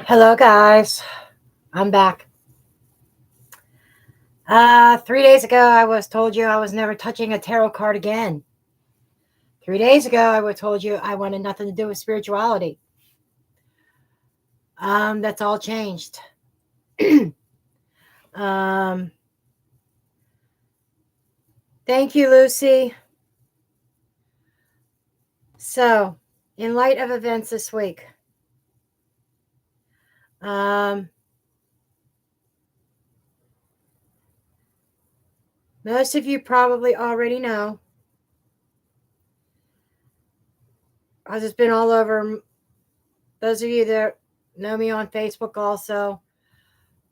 Hello, guys. I'm back. 3 days ago, I was told you I was never touching a tarot card again. 3 days ago, I was told you I wanted nothing to do with spirituality. That's all changed. Thank you, Lucy. So, in light of events this week, most of you probably already know, because it's been all over. Those of you that know me on Facebook also,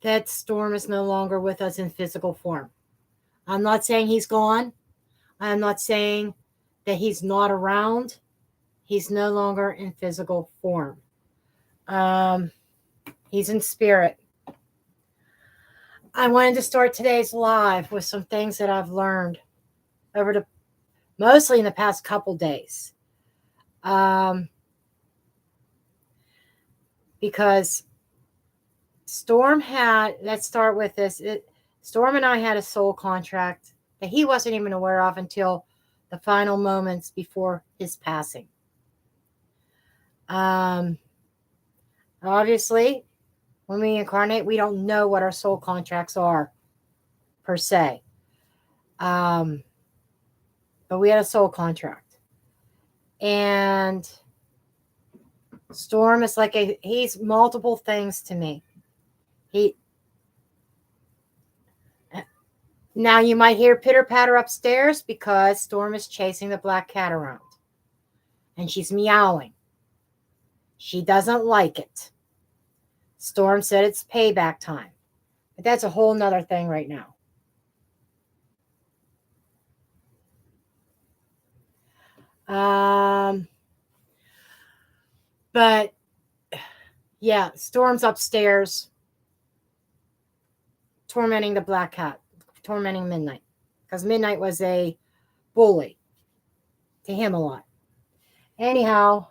that Storm is no longer with us in physical form. I'm not saying he's gone. I'm not saying that he's not around. He's no longer in physical form. He's in spirit. I wanted to start today's live with some things that I've learned mostly in the past couple days. Because let's start with this. Storm and I had a soul contract that he wasn't even aware of until the final moments before his passing. Obviously, when we incarnate, we don't know what our soul contracts are, per se. But we had a soul contract. And Storm is he's multiple things to me. Now you might hear pitter patter upstairs because Storm is chasing the black cat around. And she's meowing. She doesn't like it. Storm said it's payback time. But that's a whole nother thing right now. But yeah, Storm's upstairs tormenting the black cat, tormenting Midnight. Because Midnight was a bully to him a lot. Anyhow,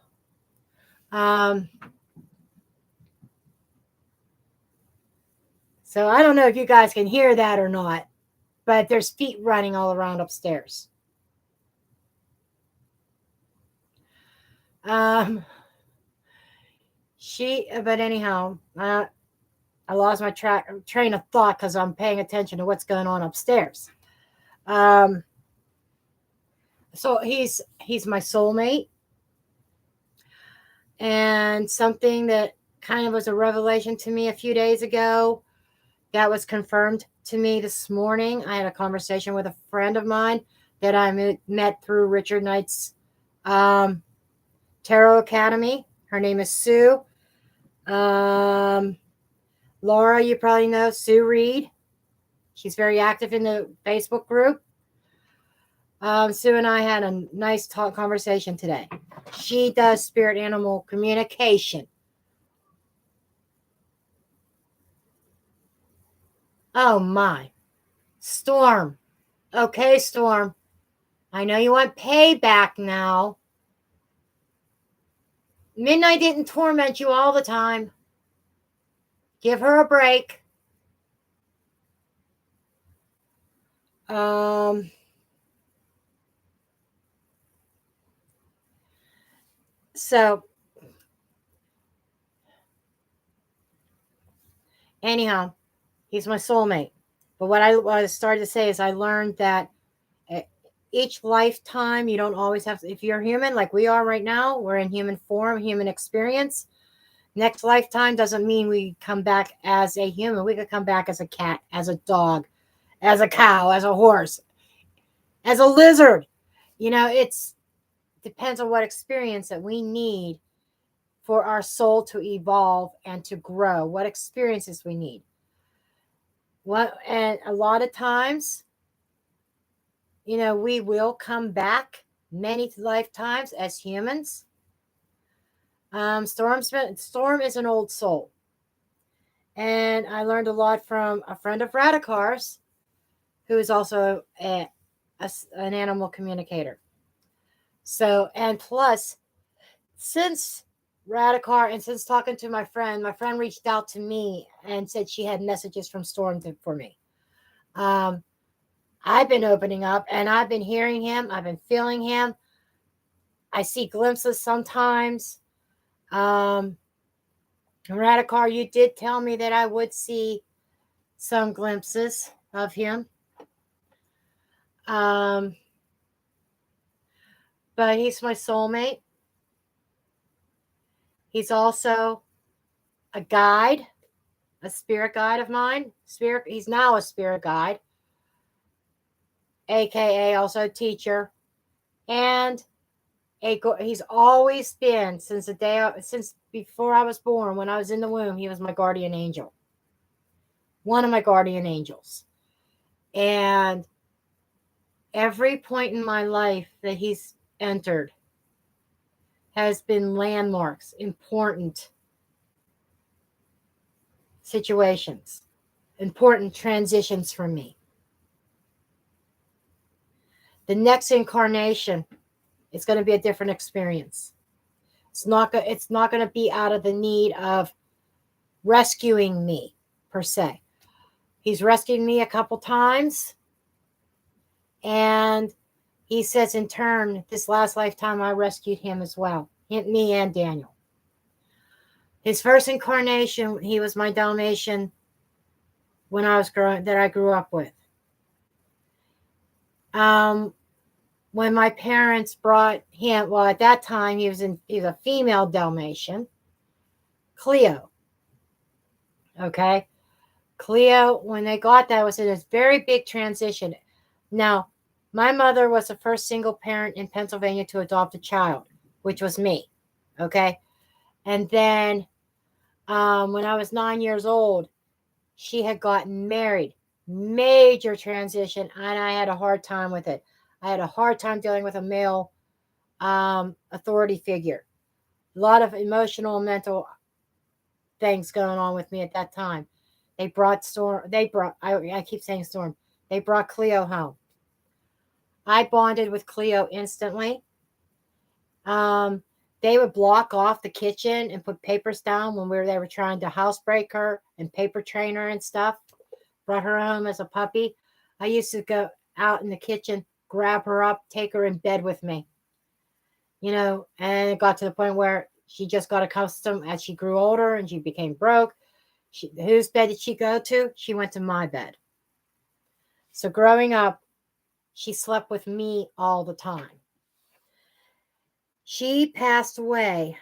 so I don't know if you guys can hear that or not, but there's feet running all around upstairs. But anyhow, I lost my train of thought because I'm paying attention to what's going on upstairs. So he's my soulmate, and something that kind of was a revelation to me a few days ago that was confirmed to me this morning. I had a conversation with a friend of mine that I met through Richard Knight's Tarot Academy. Her name is Sue. Laura, you probably know Sue Reed. She's very active in the Facebook group. Sue and I had a nice conversation today. She does spirit animal communication. Oh my. Storm. Okay, Storm. I know you want payback now. Midnight didn't torment you all the time. Give her a break. So, anyhow, he's my soulmate. But what I started to say is I learned that each lifetime, you don't always have to, if you're human like we are right now, we're in human form, human experience. Next lifetime doesn't mean we come back as a human. We could come back as a cat, as a dog, as a cow, as a horse, as a lizard. It's depends on what experience that we need for our soul to evolve and to grow, what experiences we need. And a lot of times, we will come back many lifetimes as humans. Storm is an old soul. And I learned a lot from a friend of Radicar's, who is also an animal communicator. So, and plus, since Radicar, and since talking to my friend reached out to me and said she had messages from Storm for me. Um, I've been opening up and I've been hearing him. I've been feeling him. I see glimpses sometimes. Um, Radicar, you did tell me that I would see some glimpses of him. Um, but he's my soulmate. He's also a guide, a spirit guide of mine. He's now a spirit guide, aka also a teacher, and he's always been since before I was born. When I was in the womb, he was my guardian angel, one of my guardian angels, and every point in my life that he's entered has been landmarks, important situations, important transitions for me. The next incarnation is going to be a different experience. It's not going to be out of the need of rescuing me per se. He's rescued me a couple times, and he says in turn, this last lifetime I rescued him as well, me and Daniel. His first incarnation, he was my Dalmatian when I was growing, that I grew up with. When my parents brought him, well, at that time he was a female Dalmatian, Cleo. Okay, Cleo. When they got that, was in a very big transition. Now, my mother was the first single parent in Pennsylvania to adopt a child, which was me. Okay, and then when I was 9 years old, she had gotten married. Major transition, and I had a hard time with it. I had a hard time dealing with a male authority figure. A lot of emotional and mental things going on with me at that time. I keep saying Storm. They brought Cleo home. I bonded with Cleo instantly. They would block off the kitchen and put papers down when they were trying to housebreak her and paper train her and stuff. Brought her home as a puppy. I used to go out in the kitchen, grab her up, take her in bed with me. And it got to the point where she just got accustomed as she grew older and she became broke. Whose bed did she go to? She went to my bed. So growing up, she slept with me all the time. She passed away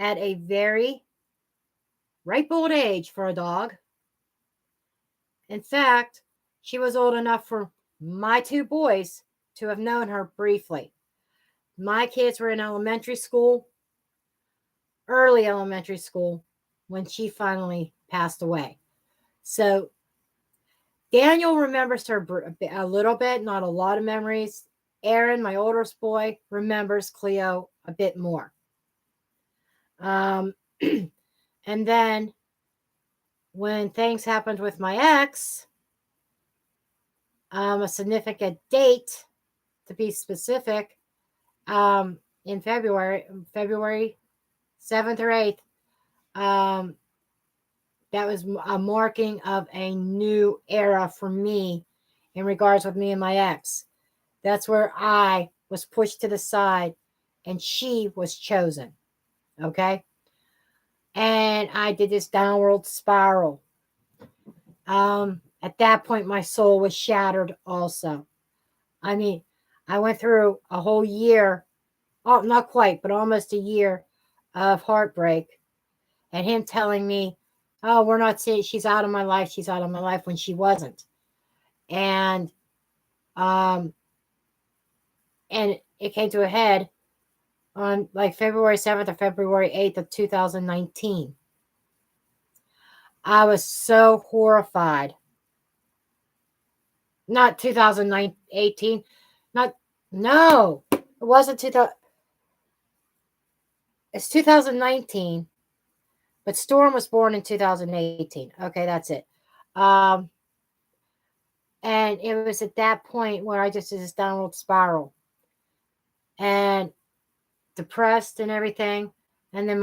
at a very ripe old age for a dog. In fact, she was old enough for my two boys to have known her briefly. My kids were in elementary school, early elementary school, when she finally passed away. So Daniel remembers her a little bit, not a lot of memories. Aaron, my oldest boy, remembers Cleo a bit more. And then when things happened with my ex, a significant date, to be specific, in February 7th or 8th, that was a marking of a new era for me in regards with me and my ex. That's where I was pushed to the side and she was chosen. Okay. And I did this downward spiral. At that point, my soul was shattered also. I mean, I went through a whole year, oh, not quite, but almost a year of heartbreak, and him telling me, oh, we're not seeing, she's out of my life, when she wasn't. And it came to a head on like February 7th or February 8th of 2019. I was so horrified. Not 2018. No, it wasn't 2000. It's 2019, but Storm was born in 2018. Okay, that's it. And it was at that point where I just did this downward spiral and depressed and everything. And then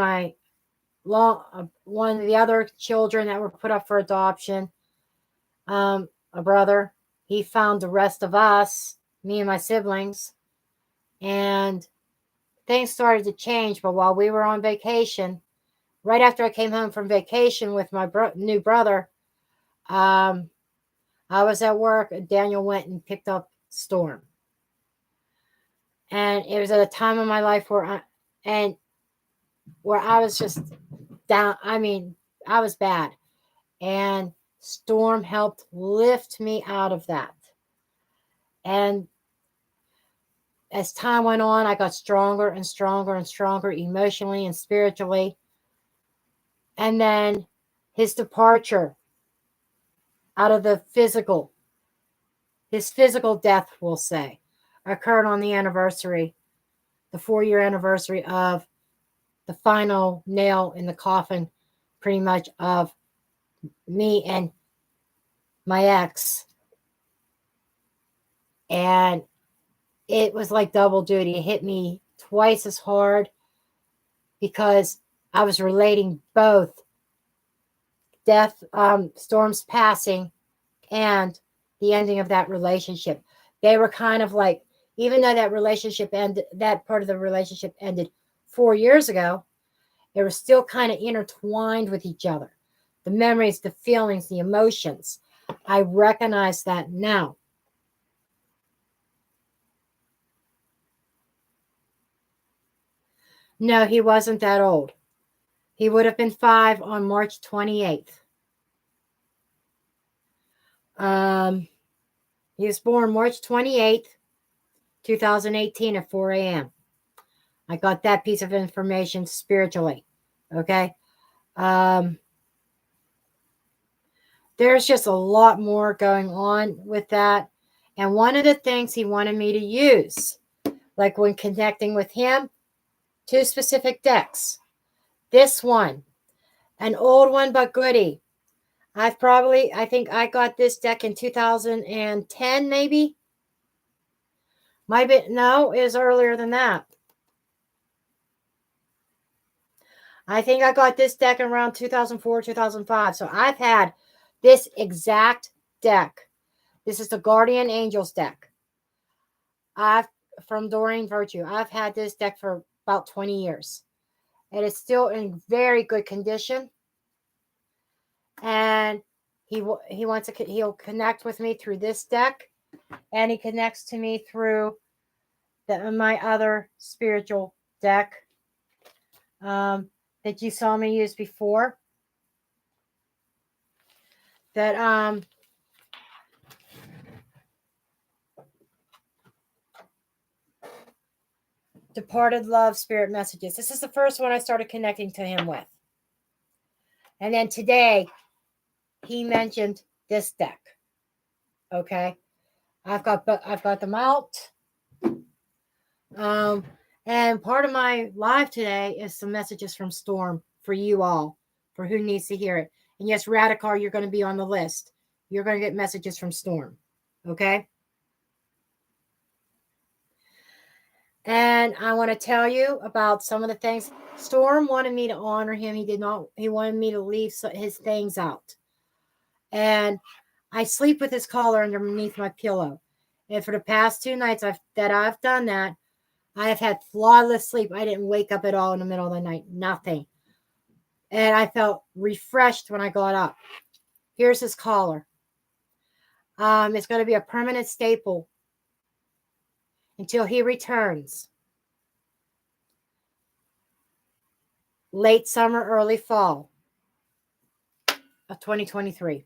one of the other children that were put up for adoption, a brother, he found the rest of us, me and my siblings, and things started to change. But while we were on vacation, right after I came home from vacation with my new brother, I was at work. And Daniel went and picked up Storm, and it was at a time in my life where I was just down. I mean, I was bad, and Storm helped lift me out of that. And as time went on, I got stronger and stronger and stronger emotionally and spiritually. And then his departure out of the physical, his physical death, we'll say, occurred on the anniversary, the 4-year anniversary of the final nail in the coffin, pretty much, of me and my ex. And it was like double duty. It hit me twice as hard because I was relating both death, Storm's passing, and the ending of that relationship. They were kind of like, even though that part of the relationship ended 4 years ago, they were still kind of intertwined with each other. The memories, the feelings, the emotions. I recognize that now. No, he wasn't that old. He would have been 5 on March 28th. He was born March 28th, 2018 at 4 a.m. I got that piece of information spiritually. Okay. There's just a lot more going on with that. And one of the things he wanted me to use, like when connecting with him, 2 specific decks. This one, an old one but goodie. I think I got this deck in 2010, maybe. No, it was earlier than that. I think I got this deck around 2004, 2005. So I've had this exact deck. This is the Guardian Angels deck. From Doreen Virtue. I've had this deck for about 20 years. It is still in very good condition. And he'll connect with me through this deck, and he connects to me through my other spiritual deck that you saw me use before. That Departed Love Spirit Messages. This is the first one I started connecting to him with. And then today, he mentioned this deck. Okay, I've got them out. And part of my live today is some messages from Storm for you all, for who needs to hear it. And yes, Radical, you're going to be on the list. You're going to get messages from Storm. Okay. And I want to tell you about some of the things. Storm wanted me to honor him. He wanted me to leave his things out. And I sleep with his collar underneath my pillow. And for the past 2 nights that I've done that, I have had flawless sleep. I didn't wake up at all in the middle of the night. Nothing. And I felt refreshed when I got up. Here's his collar. It's going to be a permanent staple until he returns. Late summer, early fall of 2023.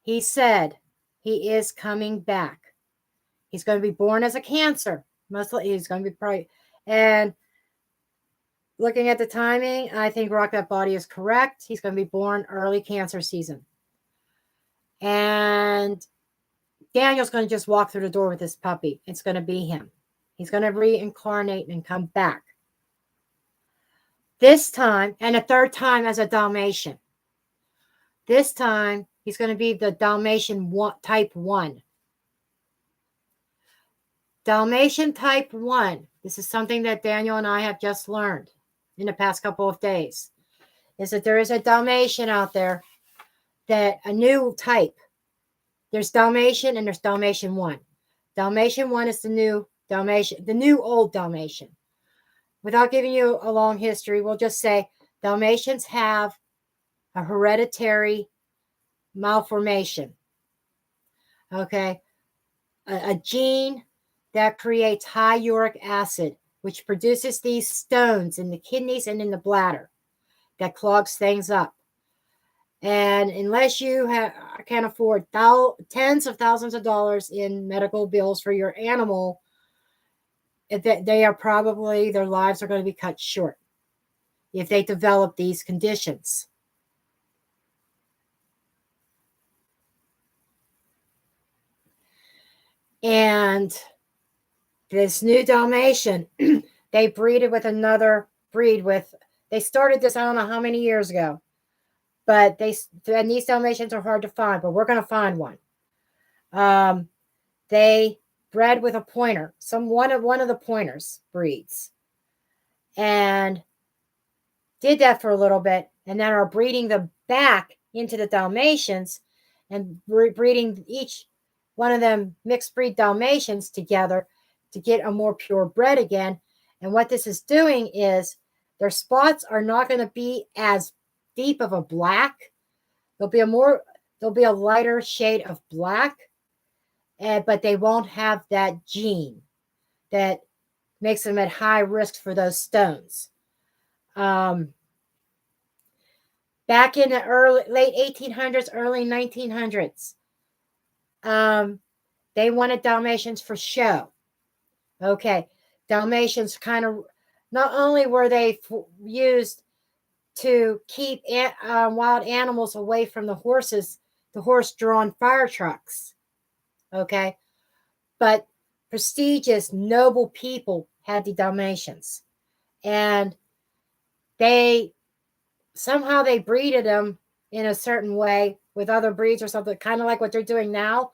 He said he is coming back. He's going to be born as a Cancer. He's going to be probably. And looking at the timing, I think Rock That Body is correct. He's going to be born early Cancer season. And Daniel's going to just walk through the door with this puppy. It's going to be him. He's going to reincarnate and come back. This time, and a third time as a Dalmatian. This time, he's going to be the Dalmatian type 1. Dalmatian type 1, this is something that Daniel and I have just learned in the past couple of days, is that there is a Dalmatian out there, that a new type. There's Dalmatian and there's Dalmatian 1. Dalmatian 1 is the new Dalmatian, the new old Dalmatian. Without giving you a long history, we'll just say Dalmatians have a hereditary malformation. Okay. A gene that creates high uric acid, which produces these stones in the kidneys and in the bladder that clogs things up. And unless you can afford tens of thousands of dollars in medical bills for your animal, they are probably, their lives are going to be cut short if they develop these conditions. And this new Dalmatian, they breeded with another breed with, they started this, I don't know how many years ago, but and these Dalmatians are hard to find, but we're going to find one. They bred with a pointer, one of the pointers breeds, and did that for a little bit, and then are breeding them back into the Dalmatians and breeding each one of them mixed breed Dalmatians together to get a more purebred again. And what this is doing is their spots are not going to be as deep of a black. There'll be a lighter shade of black, but they won't have that gene that makes them at high risk for those stones. Back in the late 1800s, early 1900s, they wanted Dalmatians for show. Okay, Dalmatians kind of, not only were they used to keep wild animals away from the horse-drawn fire trucks, okay, but prestigious, noble people had the Dalmatians, and somehow they breeded them in a certain way with other breeds or something, kind of like what they're doing now.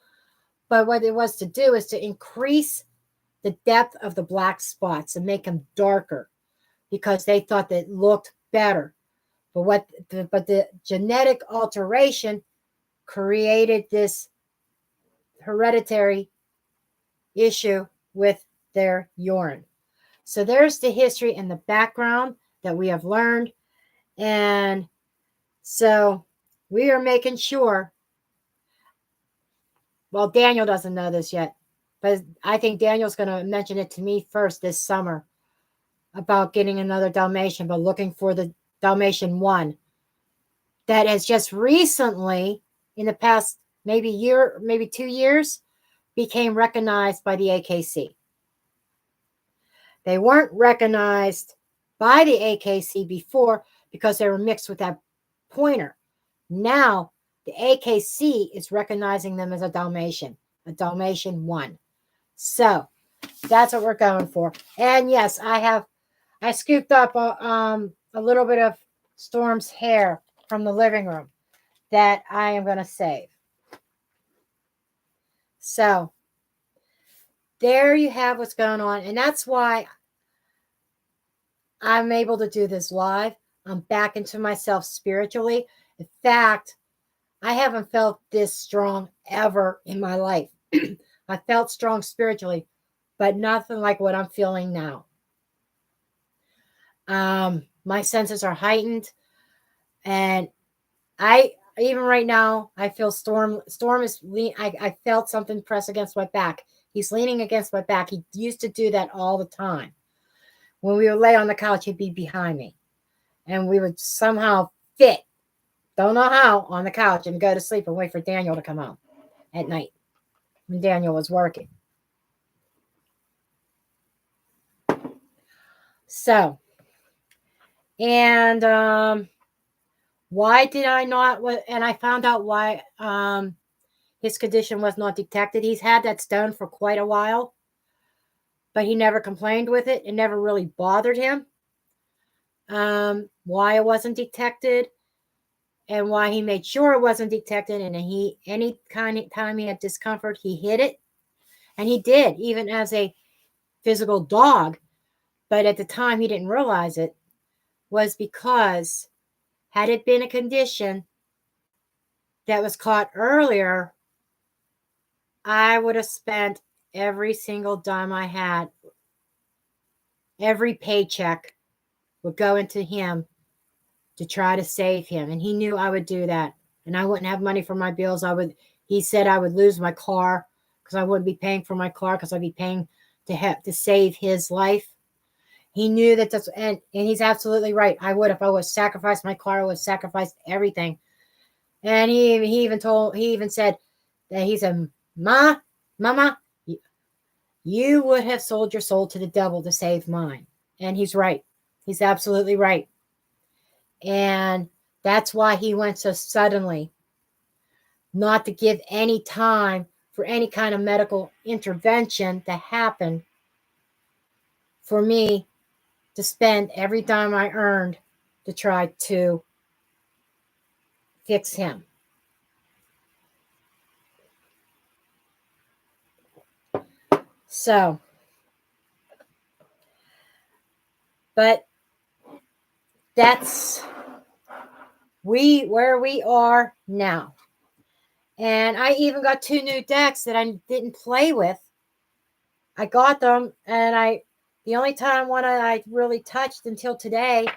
But what it was to do is to increase the depth of the black spots and make them darker because they thought that it looked better. But the genetic alteration created this hereditary issue with their urine. So there's the history and the background that we have learned. And so we are making sure, well, Daniel doesn't know this yet, but I think Daniel's going to mention it to me first this summer about getting another Dalmatian, but looking for the Dalmatian 1 that has just recently, in the past maybe 2 years, became recognized by the AKC. They weren't recognized by the AKC before because they were mixed with that pointer. Now, the AKC is recognizing them as a Dalmatian 1. So that's what we're going for. And yes, I scooped up a little bit of Storm's hair from the living room that I am going to save. So there you have what's going on. And that's why I'm able to do this live. I'm back into myself spiritually. In fact, I haven't felt this strong ever in my life. I felt strong spiritually, but nothing like what I'm feeling now. My senses are heightened, and even right now, I feel Storm is I felt something press against my back. He's leaning against my back. He used to do that all the time. When we would lay on the couch, he'd be behind me, and we would somehow fit, don't know how, on the couch and go to sleep and wait for Daniel to come home at night when Daniel was working. So, and why did I not? And I found out why his condition was not detected. He's had that stone for quite a while, but he never complained with it. It never really bothered him. Why it wasn't detected, and why he made sure it wasn't detected. And any kind of time he had discomfort, he hid it. And he did, even as a physical dog. But at the time, he didn't realize it was because had it been a condition that was caught earlier, I would have spent every single dime I had. Every paycheck would go into him to try to save him. And he knew I would do that. And I wouldn't have money for my bills. He said I would lose my car because I wouldn't be paying for my car because I'd be paying to save his life. He knew and he's absolutely right. I would, if I would sacrifice my car, I would sacrifice everything. And he even said that he said, Mama, you would have sold your soul to the devil to save mine. And he's right. He's absolutely right. And that's why he went so suddenly, not to give any time for any kind of medical intervention to happen, for me to spend every dime I earned to try to fix him. So, but that's where we are now. And I even got 2 new decks that I didn't play with. I got them, and the only time one I really touched until today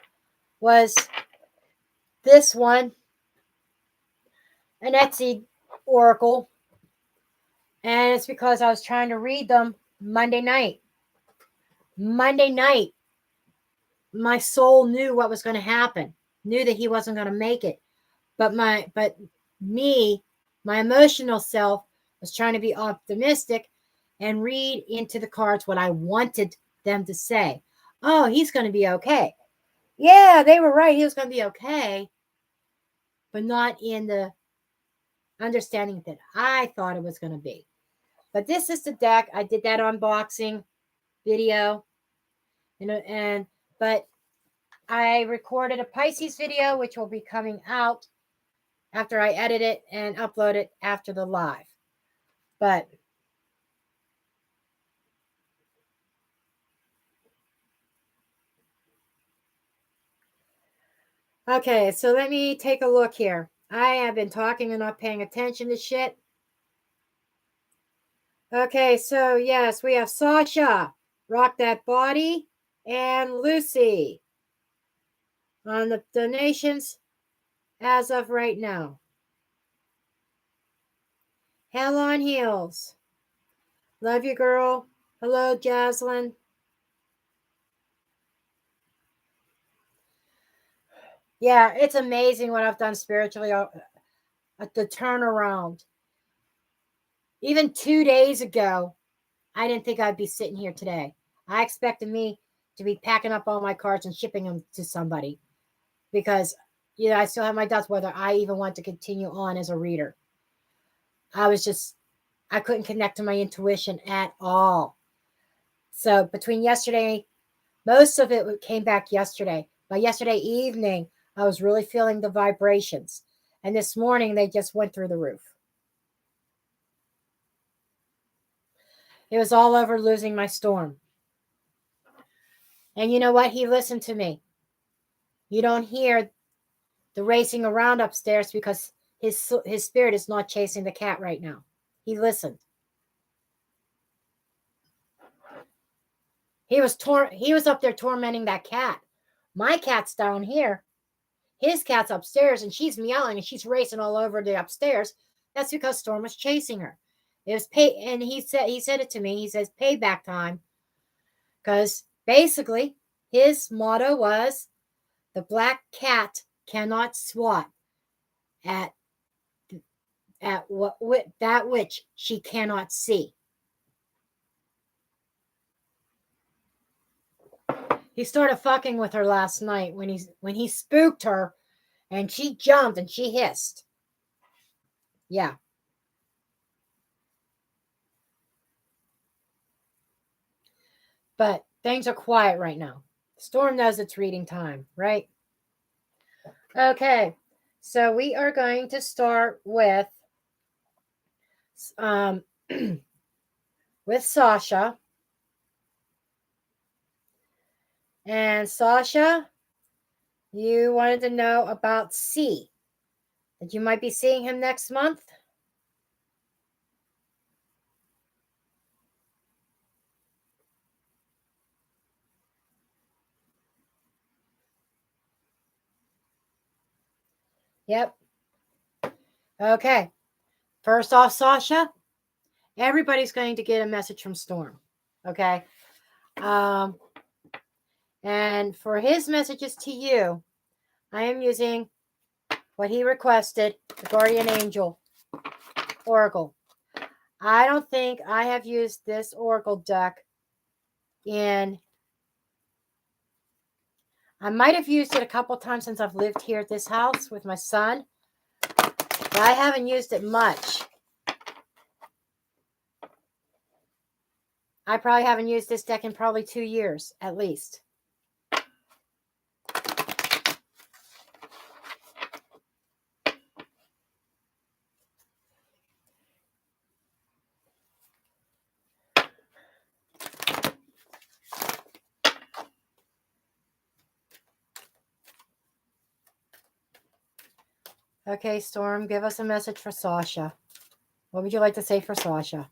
was this one, an Etsy Oracle. And it's because I was trying to read them Monday night. Monday night, my soul knew what was going to happen, knew that he wasn't going to make it. But my emotional self was trying to be optimistic and read into the cards what I wanted them to say. Oh, he's going to be okay. Yeah, they were right. He was going to be okay. But not in the understanding that I thought it was going to be. But this is the deck. I did that unboxing video. But I recorded a Pisces video, which will be coming out after I edit it and upload it after the live. But okay, so let me take a look here. I have been talking and not paying attention to shit. Okay, so yes, we have Sasha, Rock That Body, and Lucy on the donations as of right now. Hell on Heels. Love you, girl. Hello, Jaslyn. Yeah, it's amazing what I've done spiritually at the turnaround. Even 2 days ago, I didn't think I'd be sitting here today. I expected me to be packing up all my cards and shipping them to somebody because, I still have my doubts whether I even want to continue on as a reader. I couldn't connect to my intuition at all. So between yesterday, most of it came back yesterday. By yesterday evening, I was really feeling the vibrations. And this morning, they just went through the roof. It was all over losing my storm. And you know what? He listened to me. You don't hear the racing around upstairs because his spirit is not chasing the cat right now. He listened. He was up there tormenting that cat. My cat's down here. His cat's upstairs, and she's meowing and she's racing all over the upstairs. That's because Storm was chasing her. It was and he said it to me. He says payback time, because basically his motto was the black cat cannot swat at that which she cannot see. He started fucking with her last night when he spooked her, and she jumped and she hissed. Yeah. But things are quiet right now. Storm knows it's reading time, right? Okay. So we are going to start with with Sasha. And Sasha, you wanted to know about C, that you might be seeing him next month. Yep. Okay. First off, Sasha, everybody's going to get a message from Storm. Okay. And for his messages to you, I am using what he requested, the Guardian Angel Oracle. I don't think I have used this Oracle deck I might have used it a couple times since I've lived here at this house with my son, but I haven't used it much. I probably haven't used this deck in probably 2 years at least. Okay, Storm, give us a message for Sasha. What would you like to say for Sasha?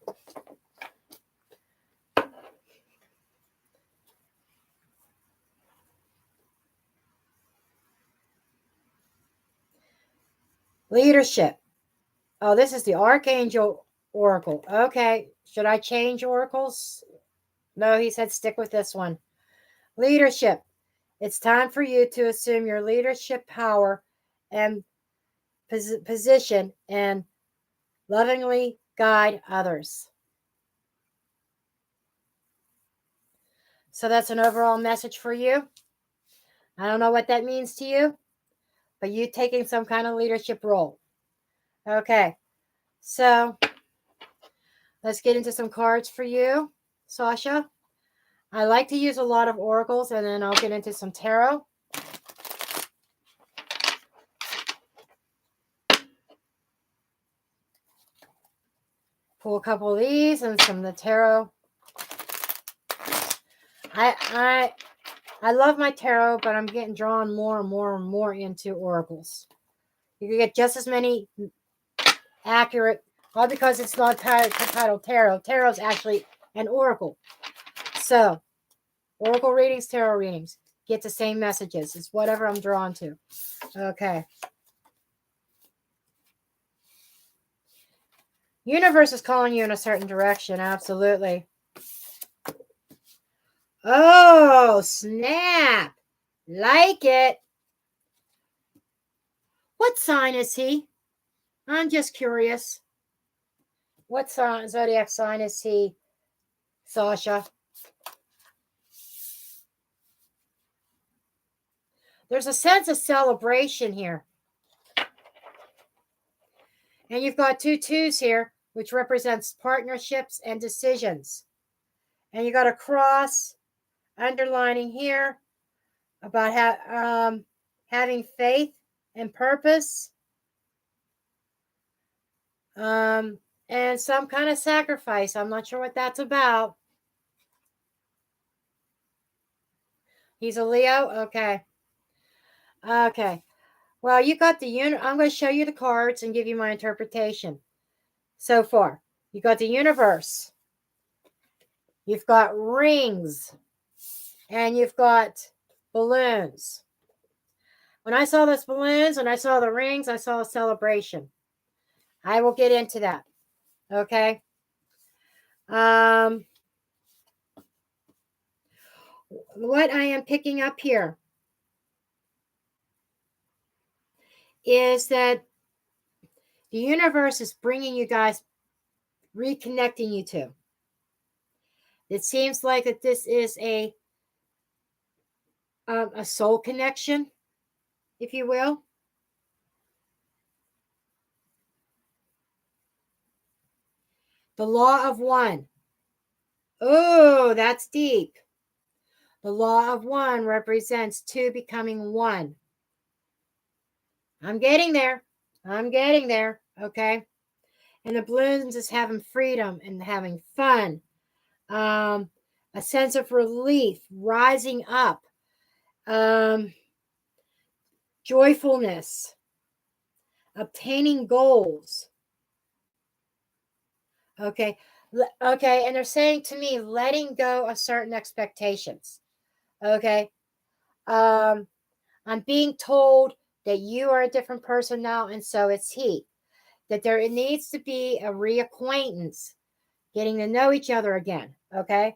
Leadership. Oh, this is the Archangel Oracle. Okay, should I change oracles? No, he said stick with this one. Leadership. It's time for you to assume your leadership power and position and lovingly guide others. So that's an overall message for you. I don't know what that means to you, but you taking some kind of leadership role. Okay, so let's get into some cards for you, Sasha. I like to use a lot of oracles, and then I'll get into some tarot. Pull a couple of these and some of the tarot. I love my tarot, but I'm getting drawn more and more and more into oracles. You can get just as many accurate, all because it's not titled tarot. Tarot is actually an oracle. So, oracle readings, tarot readings, get the same messages. It's whatever I'm drawn to. Okay. Universe is calling you in a certain direction. Absolutely. Oh, snap. Like it. What sign is he? I'm just curious. What zodiac sign is he, Sasha? There's a sense of celebration here. And you've got 2 twos here, which represents partnerships and decisions. And you got a cross underlining here about having faith and purpose. And some kind of sacrifice. I'm not sure what that's about. He's a Leo? Okay. Okay. Well, you got the I'm going to show you the cards and give you my interpretation so far. You got the universe. You've got rings. And you've got balloons. When I saw those balloons, when I saw the rings, I saw a celebration. I will get into that. Okay. What I am picking up here is that the universe is bringing you guys, reconnecting you two. It seems like that this is a soul connection, if you will. The law of one. Oh, that's deep. The law of one represents 2 becoming 1. I'm getting there. I'm getting there. Okay. And the balloons is having freedom and having fun. a sense of relief, rising up, um, joyfulness, obtaining goals. Okay. Okay. And they're saying to me, letting go of certain expectations. Okay. Um, I'm being told that you are a different person now, and so is he. That there needs to be a reacquaintance, getting to know each other again. Okay.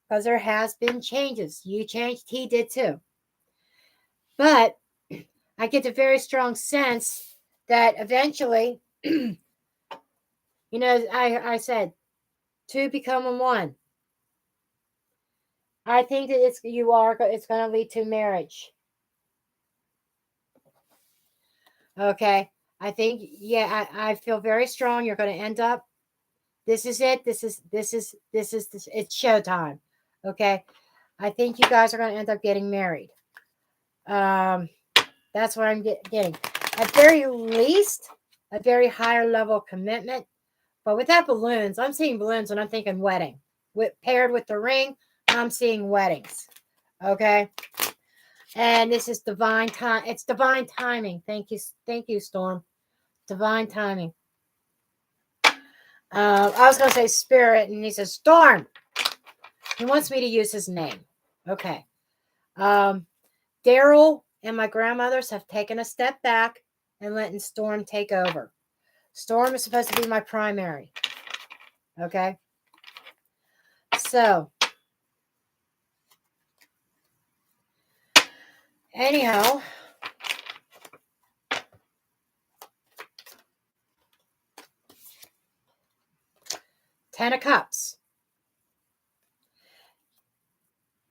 Because there has been changes. You changed, he did too. But I get a very strong sense that eventually, I said, two becoming one. I think that it's going to lead to marriage. Okay. I think, yeah, I feel very strong. You're going to end up. This is it. It's showtime. Okay. I think you guys are going to end up getting married. That's what I'm getting. At very least, a very higher level of commitment. But without balloons, I'm seeing balloons and I'm thinking wedding. Paired with the ring, I'm seeing weddings. Okay. And this is divine time. It's divine timing. Thank you, Storm. Divine timing. I was going to say spirit, and he says Storm. He wants me to use his name. Okay. Daryl and my grandmothers have taken a step back and letting Storm take over. Storm is supposed to be my primary. Okay. So, anyhow, Ten of Cups.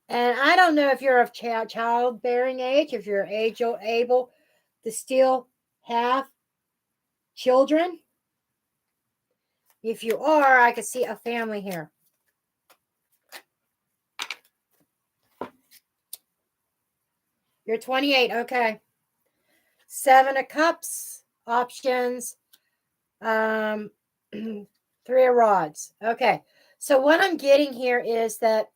And I don't know if you're of childbearing age, if you're able to still have children. If you are, I could see a family here. You're 28. Okay. Seven of Cups options. 3 of Rods. Okay. So what I'm getting here is that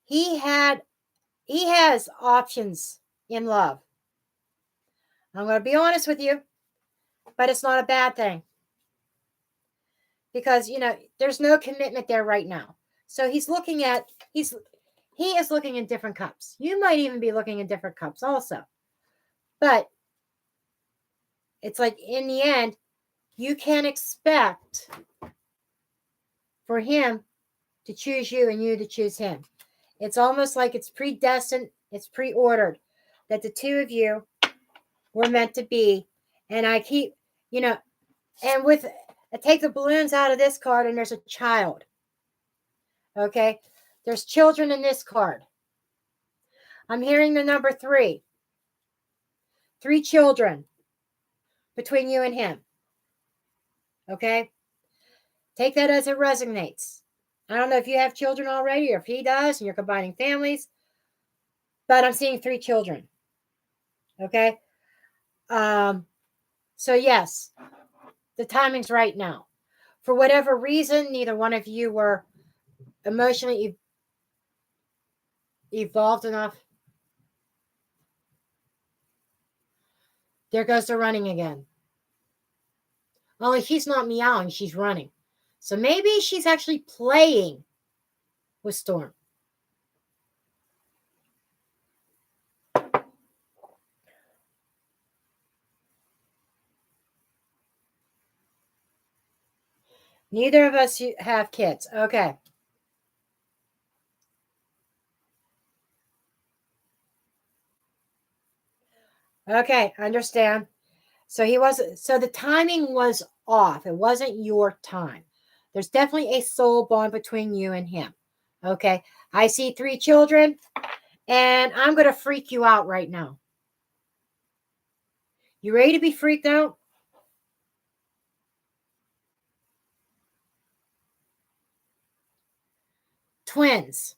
he has options in love. I'm going to be honest with you, but it's not a bad thing. Because, there's no commitment there right now. So he is looking in different cups. You might even be looking in different cups also. But it's like in the end, you can expect for him to choose you and you to choose him. It's almost like it's predestined, it's pre-ordered that the two of you were meant to be. And I keep, and I take the balloons out of this card and there's a child. Okay. There's children in this card. I'm hearing the number 3. 3 children between you and him. Okay. Take that as it resonates. I don't know if you have children already or if he does and you're combining families, but I'm seeing 3 children. Okay. So yes, the timing's right now. For whatever reason, neither one of you were emotionally evolved enough. There goes the running again. Only she's not meowing, she's running. So maybe she's actually playing with Storm. Neither of us have kids. Okay. Okay, understand. So the timing was off. It wasn't your time. There's definitely a soul bond between you and him. Okay. I see 3 children and I'm going to freak you out right now. You ready to be freaked out? Twins.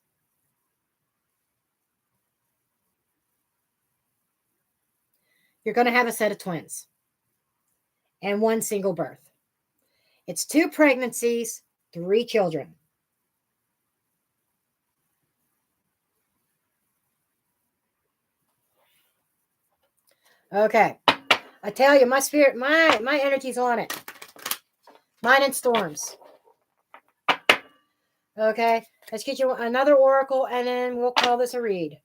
You're going to have a set of twins and 1 single birth. It's 2 pregnancies, 3 children. Okay. I tell you, my spirit, my energy's on it. Mine and Storms. Okay. Let's get you another oracle, and then we'll call this a read.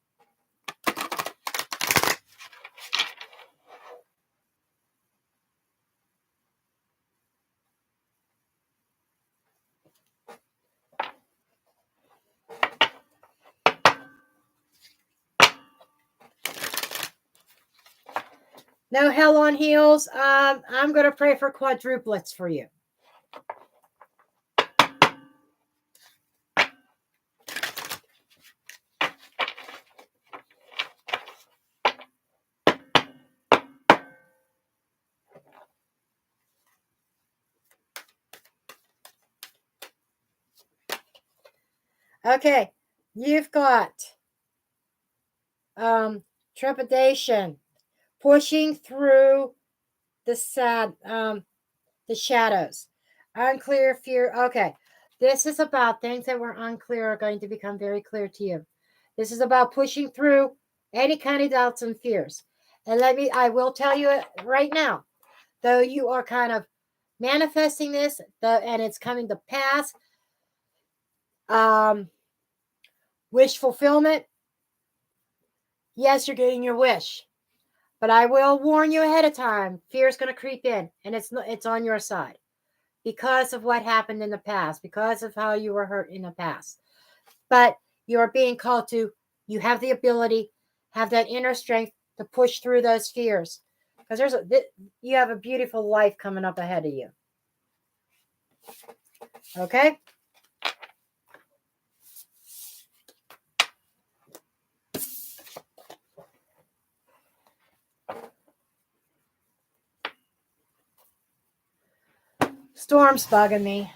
No hell on heels. I'm going to pray for quadruplets for you. Okay. You've got trepidation, pushing through the the shadows, unclear fear. Okay, this is about things that were unclear are going to become very clear to you. This is about pushing through any kind of doubts and fears. And I will tell you it right now, though you are kind of manifesting this, and it's coming to pass. Wish fulfillment. Yes, you're getting your wish. But I will warn you ahead of time, fear is going to creep in, and it's on your side because of what happened in the past, because of how you were hurt in the past. But you're being called to, you have the ability, have that inner strength to push through those fears, because you have a beautiful life coming up ahead of you. Okay? Storm's bugging me.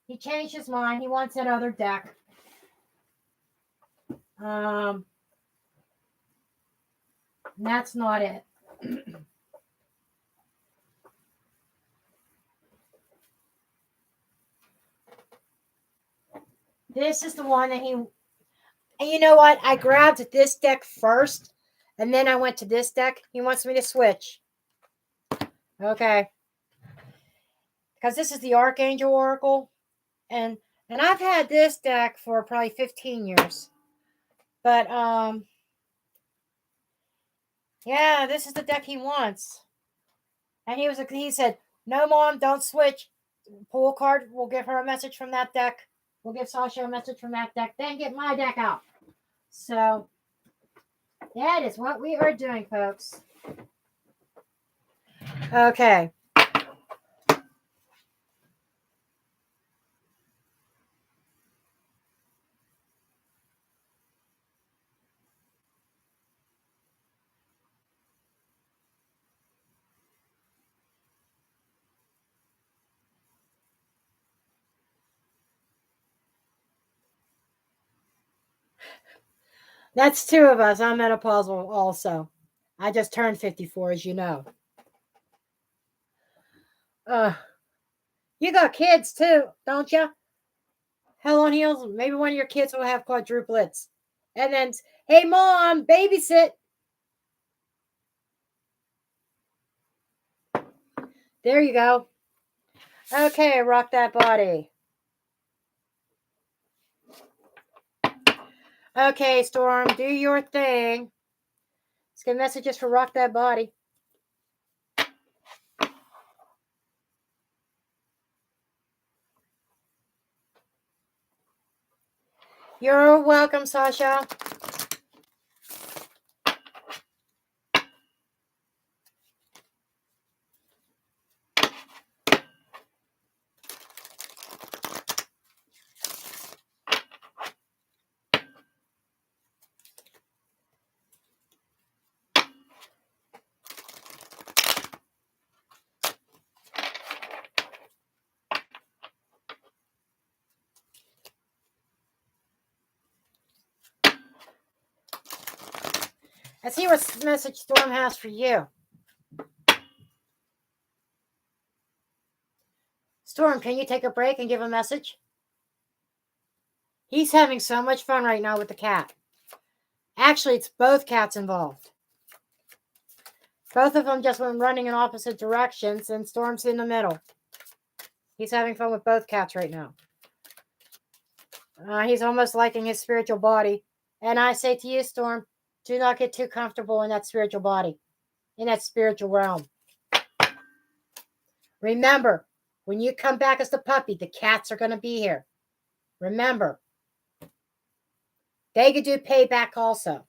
He changed his mind. He wants another deck. That's not it. This is the one that he. And you know what? I grabbed this deck first, and then I went to this deck. He wants me to switch. Okay. Because this is the Archangel Oracle, and I've had this deck for probably 15 years. But yeah, this is the deck he wants. And he said, "No, Mom, don't switch. Pull a card. We'll give her a message from that deck. We'll give Sasha a message from that deck. Then get my deck out." So that is what we are doing, folks. Okay. That's two of us. I'm menopausal also. I just turned 54, as you know. You got kids too, don't you? Hell on heels. Maybe one of your kids will have quadruplets. And then, hey, Mom, babysit. There you go. Okay, rock that body. Okay, Storm, do your thing. Let's get messages for rock that body. You're welcome, Sasha. Let's see what message Storm has for you. Storm, can you take a break and give a message? He's having so much fun right now with the cat. Actually, it's both cats involved. Both of them just went running in opposite directions, and Storm's in the middle. He's having fun with both cats right now. He's almost liking his spiritual body. And I say to you, Storm, do not get too comfortable in that spiritual body, in that spiritual realm. Remember, when you come back as the puppy, the cats are going to be here. Remember, they could do payback also.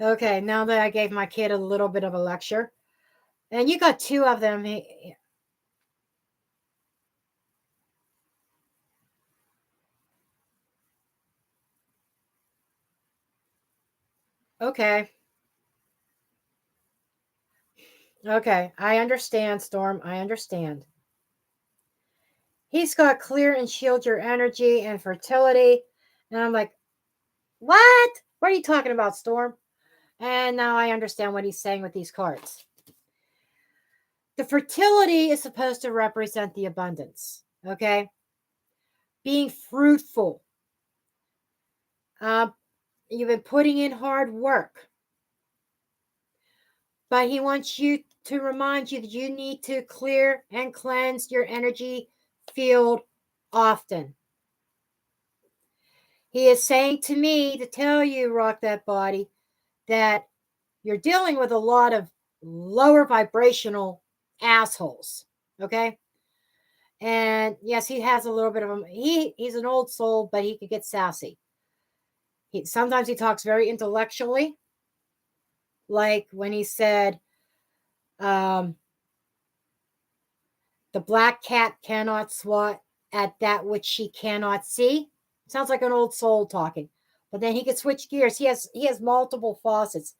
Okay, now that I gave my kid a little bit of a lecture, and you got two of them. Okay. Okay, I understand, Storm. I understand. He's got clear and shield your energy and fertility. And I'm like, what? What are you talking about, Storm? And now I understand what he's saying with these cards. The fertility is supposed to represent the abundance, okay? Being fruitful. You've been putting in hard work. But he wants you to remind you that you need to clear and cleanse your energy field often. He is saying to me to tell you, Rock That Body, that you're dealing with a lot of lower vibrational assholes. Okay? And yes, he has a little bit of he's an old soul, but he could get sassy. Sometimes he talks very intellectually. Like when he said, the black cat cannot swat at that which she cannot see. Sounds like an old soul talking. But then he could switch gears. He has multiple faucets.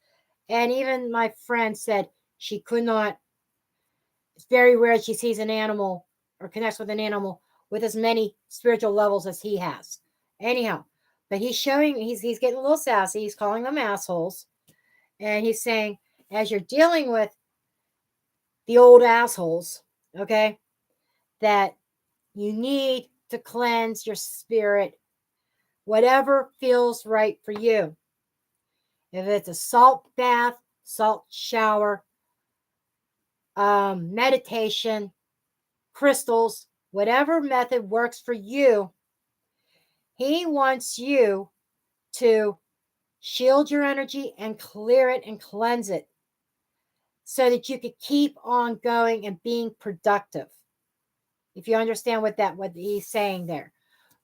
And even my friend said she could not, it's very rare she sees an animal or connects with an animal with as many spiritual levels as he has. Anyhow, but he's getting a little sassy. He's calling them assholes. And he's saying, as you're dealing with the old assholes, okay, that you need to cleanse your spirit, whatever feels right for you. If it's a salt bath, salt shower, meditation, crystals, whatever method works for you, he wants you to shield your energy and clear it and cleanse it so that you could keep on going and being productive. If you understand what he's saying there.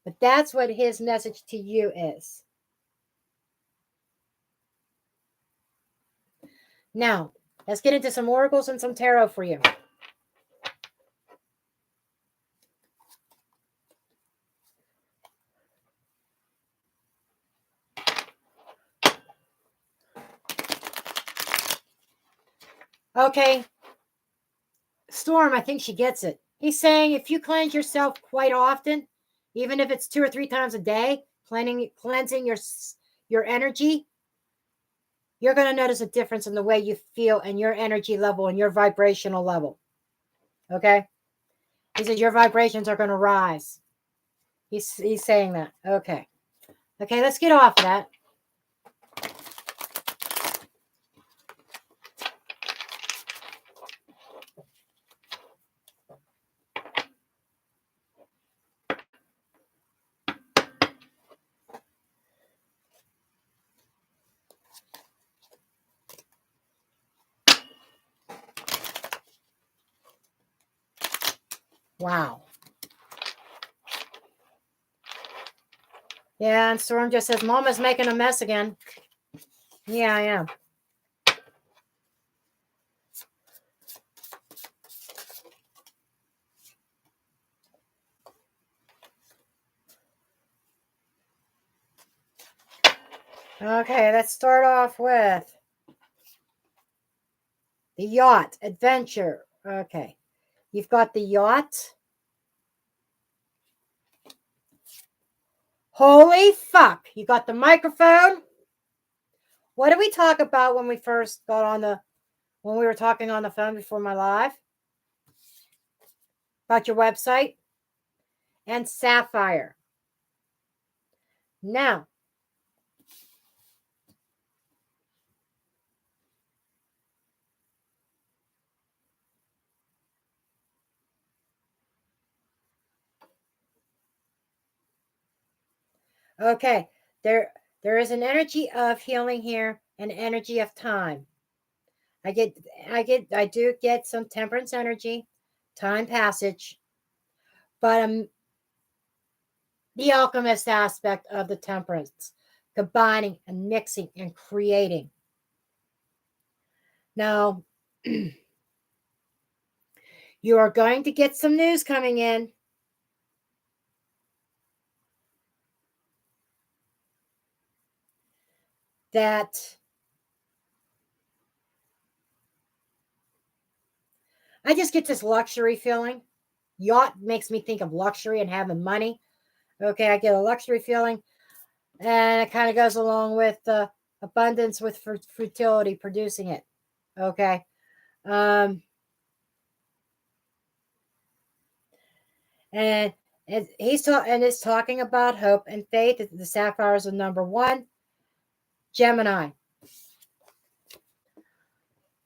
But that's what his message to you is. Now, let's get into some oracles and some tarot for you. Okay. Storm, I think she gets it. He's saying if you cleanse yourself quite often, even if it's 2 or 3 times a day, cleansing your energy, you're going to notice a difference in the way you feel and your energy level and your vibrational level. Okay? He says your vibrations are going to rise. He's saying that. Okay. Okay, let's get off that. Wow. Yeah, and Storm just says, Mama's making a mess again. Yeah, I am. Okay, let's start off with the yacht adventure. Okay, you've got the yacht. Holy fuck! You got the microphone. What did we talk about when we first when we were talking on the phone before my live? About your website and Sapphire. Now, Okay, there is an energy of healing here, an energy of time. I get I do get some temperance energy, time passage, but the alchemist aspect of the temperance, combining and mixing and creating. Now, you are going to get some news coming in that I just get this luxury feeling. Yacht makes me think of luxury and having money. Okay, I get a luxury feeling, and it kind of goes along with the abundance with fertility producing it. Okay. Um, and it's talking about hope and faith. The sapphires are number one. Gemini.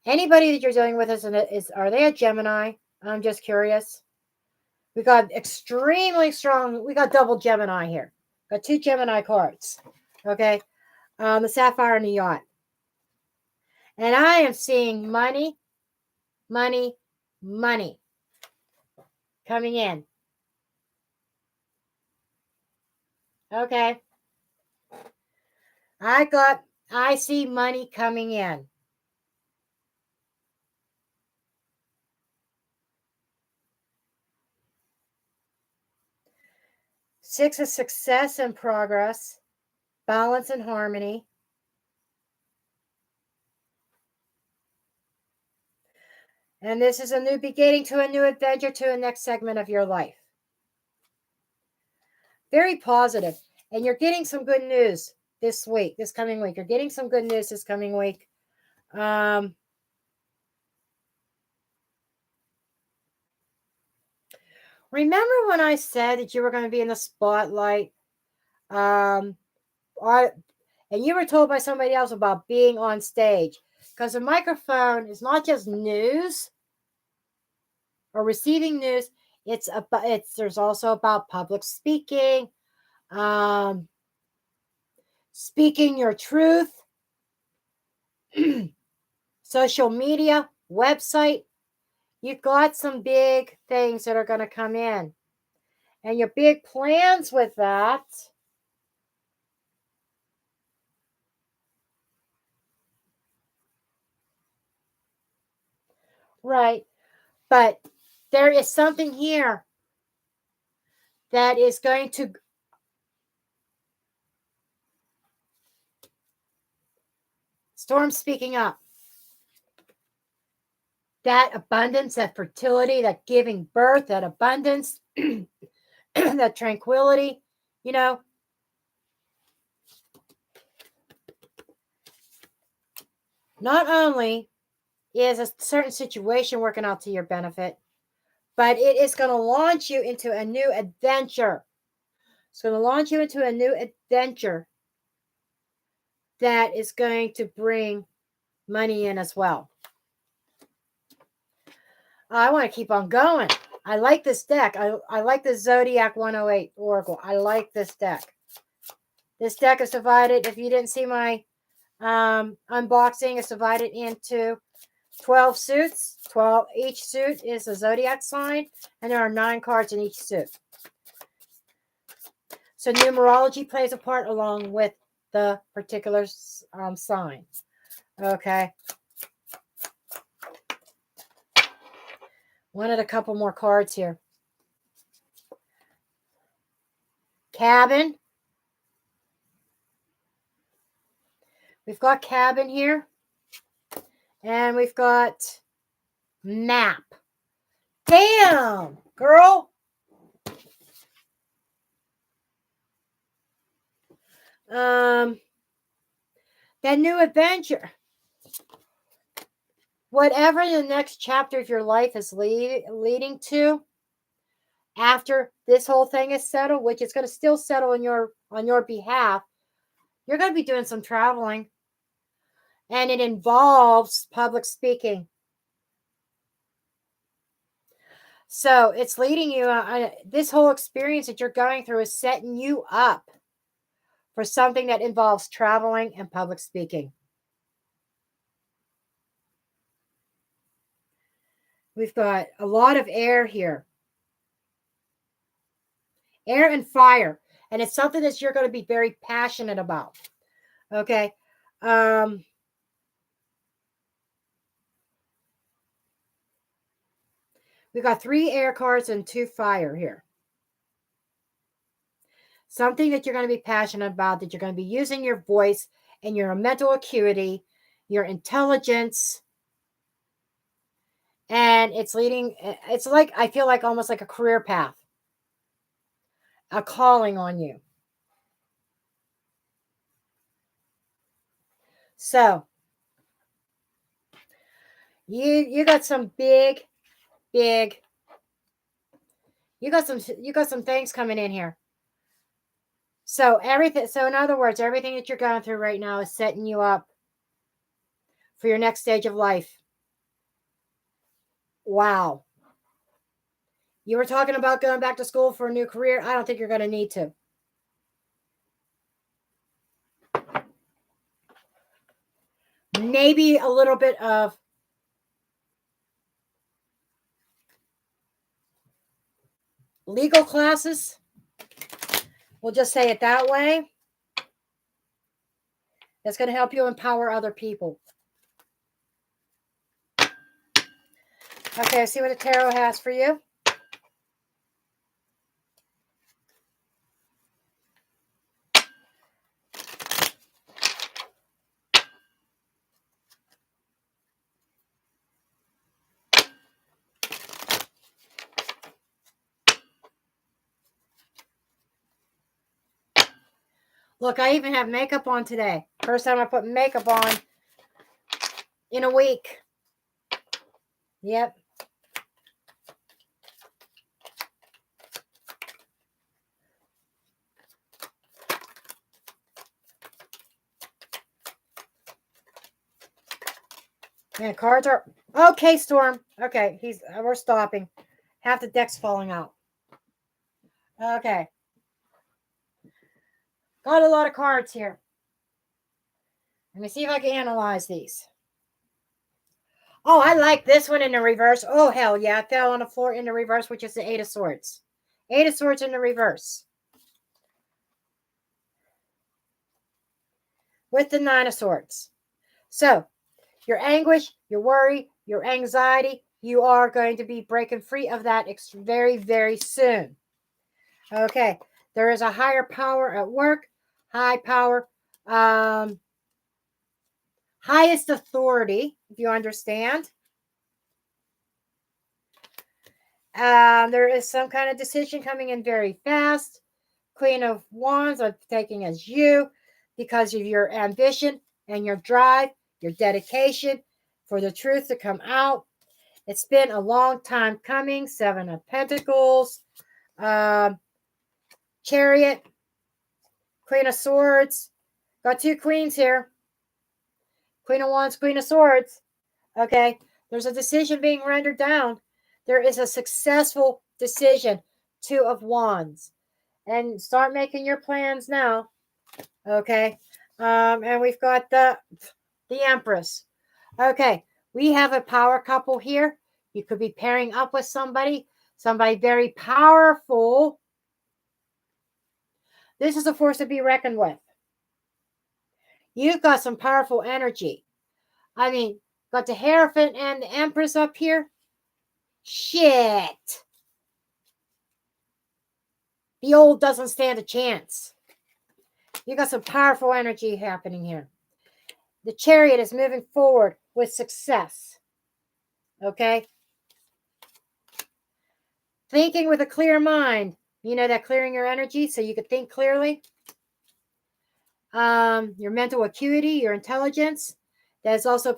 Anybody that you're dealing with is are they a Gemini? I'm just curious. We got extremely strong. We got double Gemini here. Got two Gemini cards. Okay. The sapphire and the yacht. And I am seeing money, money, money coming in. Okay. I see money coming in. Six of success and progress, balance and harmony. And this is a new beginning to a new adventure to a next segment of your life. Very positive. And you're getting some good news this coming week. You're getting some good news this coming week. Remember when I said that you were going to be in the spotlight? And you were told by somebody else about being on stage. Because a microphone is not just news or receiving news. There's also about public speaking, speaking your truth, social media, website. You've got some big things that are going to come in. And your big plans with that. Right. But there is something here that is going to storm speaking up. That abundance, that fertility, that giving birth, that abundance, that tranquility, you know. Not only is a certain situation working out to your benefit, but it is going to launch you into a new adventure. It's going to launch you into a new adventure that is going to bring money in as well. I want to keep on going. I like this deck. I like the Zodiac 108 Oracle. I like this deck. This deck is divided. If you didn't see my unboxing, it's divided into 12 suits. 12. Each suit is a zodiac sign, and there are 9 cards in each suit. So numerology plays a part along with the particular sign. Okay. Wanted a couple more cards here. Cabin. We've got cabin here. And we've got map. Damn, girl. That new adventure. Whatever the next chapter of your life is leading to, after this whole thing is settled, which is going to still settle on your behalf, you're going to be doing some traveling. And it involves public speaking. So it's leading you, this whole experience that you're going through is setting you up for something that involves traveling and public speaking. We've got a lot of air here. Air and fire. And it's something that you're going to be very passionate about. Okay. We've got 3 air cards and 2 fire here. Something that you're going to be passionate about, that you're going to be using your voice and your mental acuity, your intelligence. And it's like, I feel like almost like a career path, a calling on you. So you got some big, you got some things coming in here. So in other words, everything that you're going through right now is setting you up for your next stage of life. Wow. You were talking about going back to school for a new career. I don't think you're going to need to. Maybe a little bit of legal classes. We'll just say it that way. That's going to help you empower other people. Okay, see what the tarot has for you. Look, I even have makeup on today. First time I put makeup on in a week. Yep. And cards are okay, Storm. Okay, we're stopping. Half the deck's falling out. Okay. Got a lot of cards here. Let me see if I can analyze these. Oh, I like this one in the reverse. Oh, hell yeah. It fell on the floor in the reverse, which is the 8 of Swords. 8 of Swords in the reverse. With the 9 of Swords. So, your anguish, your worry, your anxiety, you are going to be breaking free of that very, very soon. Okay. There is a higher power at work. High power. Highest authority, if you understand. There is some kind of decision coming in very fast. Queen of Wands, I'm taking as you because of your ambition and your drive, your dedication for the truth to come out. It's been a long time coming. 7 of Pentacles, Chariot, Queen of Swords. Got 2 queens here. Queen of Wands, Queen of Swords. Okay, there's a decision being rendered down. There is a successful decision. 2 of Wands. And start making your plans now. Okay. And we've got the Empress. Okay. We have a power couple here. You could be pairing up with somebody very powerful. This is a force to be reckoned with. You've got some powerful energy. I mean, got the Hierophant and the Empress up here. Shit. The old doesn't stand a chance. You got some powerful energy happening here. The Chariot is moving forward with success. Okay? Thinking with a clear mind. You know that clearing your energy so you could think clearly. Your mental acuity, your intelligence. That's also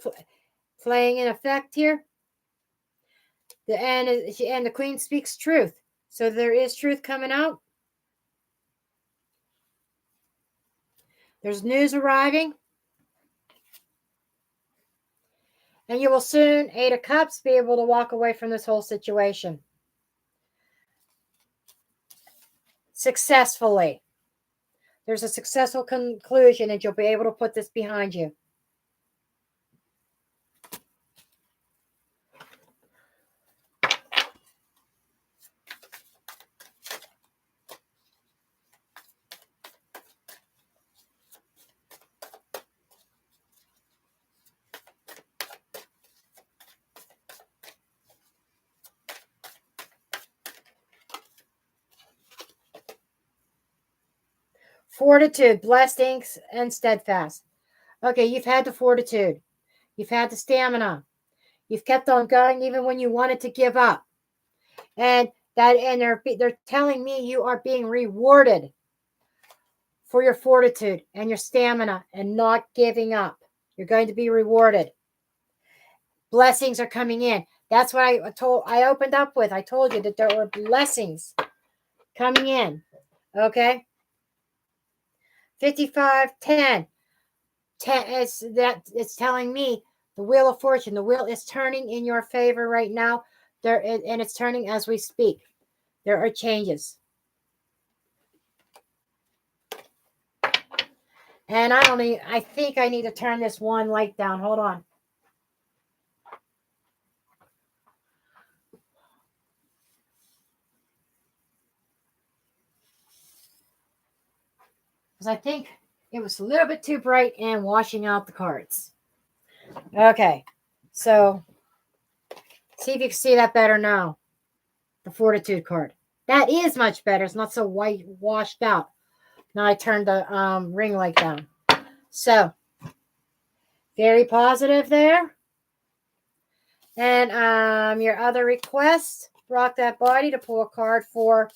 playing in effect here. And the Queen speaks truth. So there is truth coming out. There's news arriving. And you will soon, 8 of Cups, be able to walk away from this whole situation. Successfully. There's a successful conclusion, and you'll be able to put this behind you. Fortitude, blessings, and steadfast. Okay, you've had the fortitude. You've had the stamina. You've kept on going even when you wanted to give up. And they're telling me you are being rewarded for your fortitude and your stamina and not giving up. You're going to be rewarded. Blessings are coming in. That's what I opened up with. I told you that there were blessings coming in. Okay? 5510. It's telling me the wheel of fortune. The wheel is turning in your favor right now. And it's turning as we speak. There are changes. And I think I need to turn this one light down. Hold on. Because I think it was a little bit too bright and washing out the cards. Okay. So, see if you can see that better now. The Fortitude card. That is much better. It's not so white washed out. Now I turned the ring light down. So, very positive there. And your other request, rock that body to pull a card to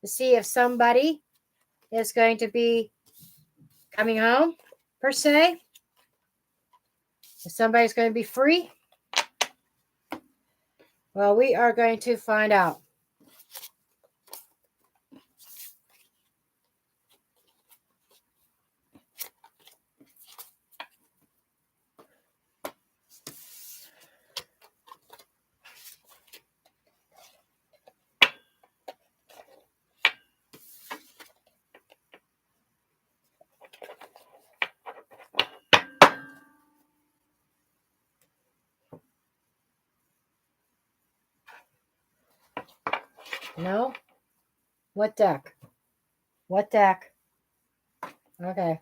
see if somebody is going to be coming home, per se. If somebody's going to be free. Well, we are going to find out. No? What deck? What deck? Okay.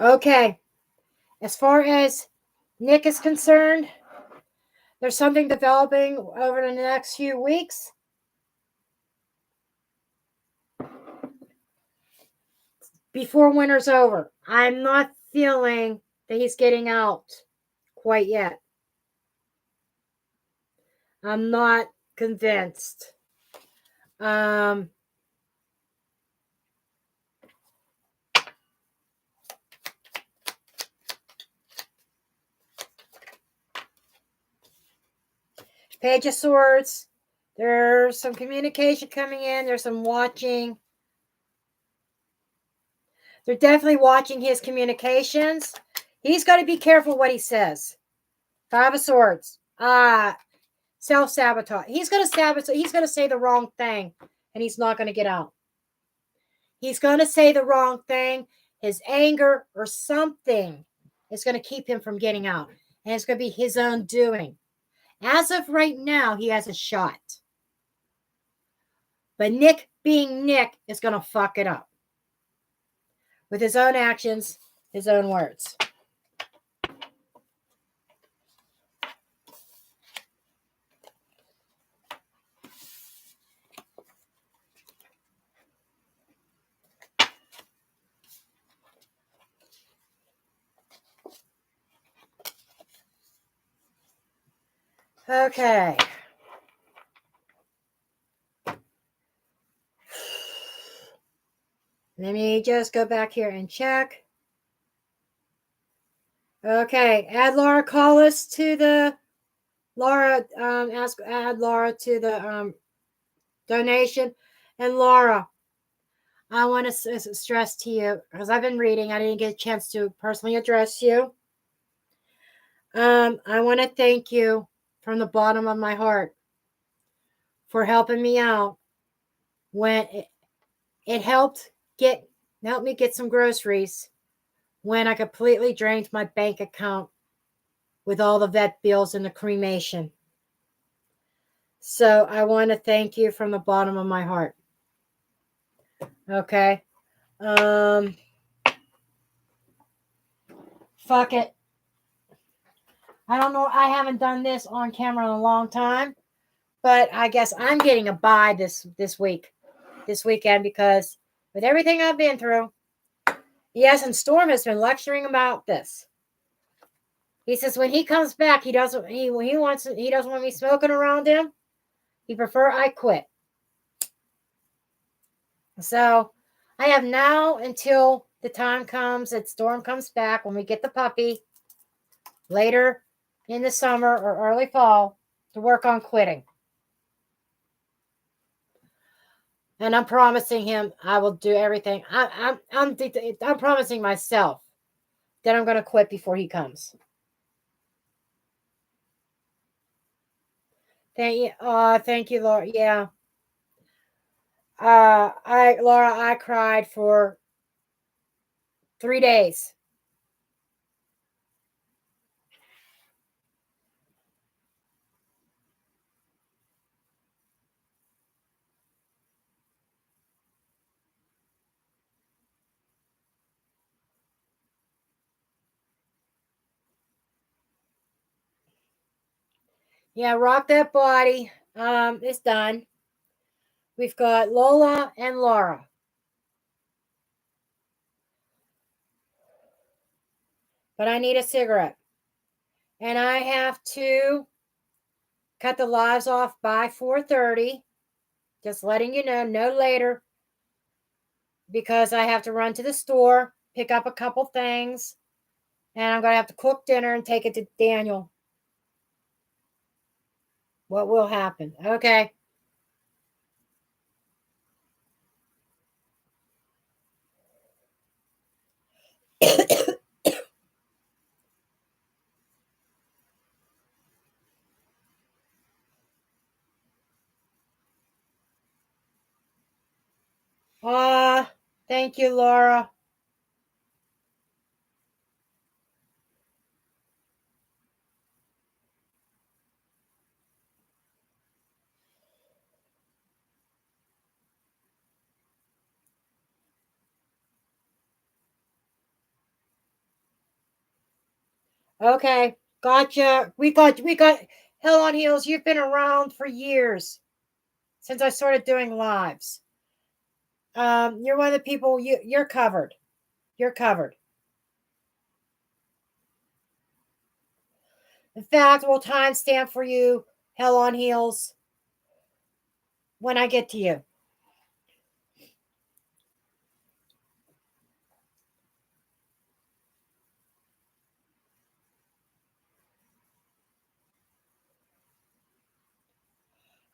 Okay. As far as Nick is concerned, there's something developing over the next few weeks. Before winter's over. I'm not feeling that he's getting out quite yet. I'm not convinced. Page of Swords. There's some communication coming in. There's some watching. They're definitely watching his communications. He's got to be careful what he says. Five of Swords. Self-sabotage. He's going to sabotage. He's going to say the wrong thing, and he's not going to get out. He's going to say the wrong thing. His anger or something is going to keep him from getting out, and it's going to be his own doing. As of right now, he has a shot. But Nick, being Nick, is going to fuck it up with his own actions, his own words. Okay. Let me just go back here and check. Okay, add Laura Collis to the add Laura to the donation. And Laura, I want to stress to you, because I've been reading, I didn't get a chance to personally address you. I want to thank you from the bottom of my heart for helping me out when it helped me get some groceries when I completely drained my bank account with all the vet bills and the cremation. So I want to thank you from the bottom of my heart. Okay. Fuck it. I don't know. I haven't done this on camera in a long time, but I guess I'm getting a bye this weekend, because with everything I've been through. Yes, and Storm has been lecturing about this. He says when he comes back, he doesn't want me smoking around him. He prefer I quit. So I have now until the time comes that Storm comes back, when we get the puppy later in the summer or early fall, to work on quitting. And I'm promising him I will do everything. I'm promising myself that I'm going to quit before he comes. Thank you, Laura. Yeah. Laura, I cried for 3 days. Yeah, rock that body. It's done. We've got Lola and Laura. But I need a cigarette. And I have to cut the lives off by 4:30. Just letting you know, no later. Because I have to run to the store, pick up a couple things, and I'm going to have to cook dinner and take it to Daniel. What will happen? Okay. Thank you, Laura. Okay, gotcha. We got Hell on Heels. You've been around for years, since I started doing lives. You're one of the people. You're covered. You're covered. In fact, we'll timestamp for you Hell on Heels when I get to you.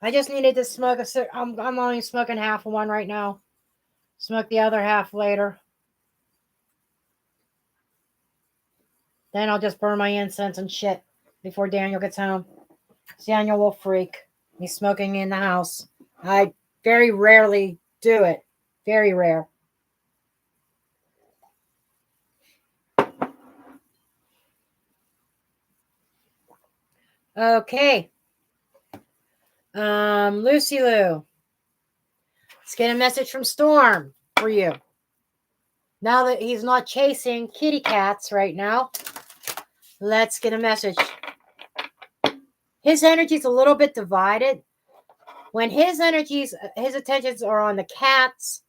I just needed to smoke I'm only smoking half of one right now. Smoke the other half later. Then I'll just burn my incense and shit before Daniel gets home. Daniel will freak. He's smoking in the house. I very rarely do it. Very rare. Okay. Lucy Lou. Let's get a message from Storm for you. Now that he's not chasing kitty cats right now, let's get a message. His energy's a little bit divided. When his attentions are on the cats,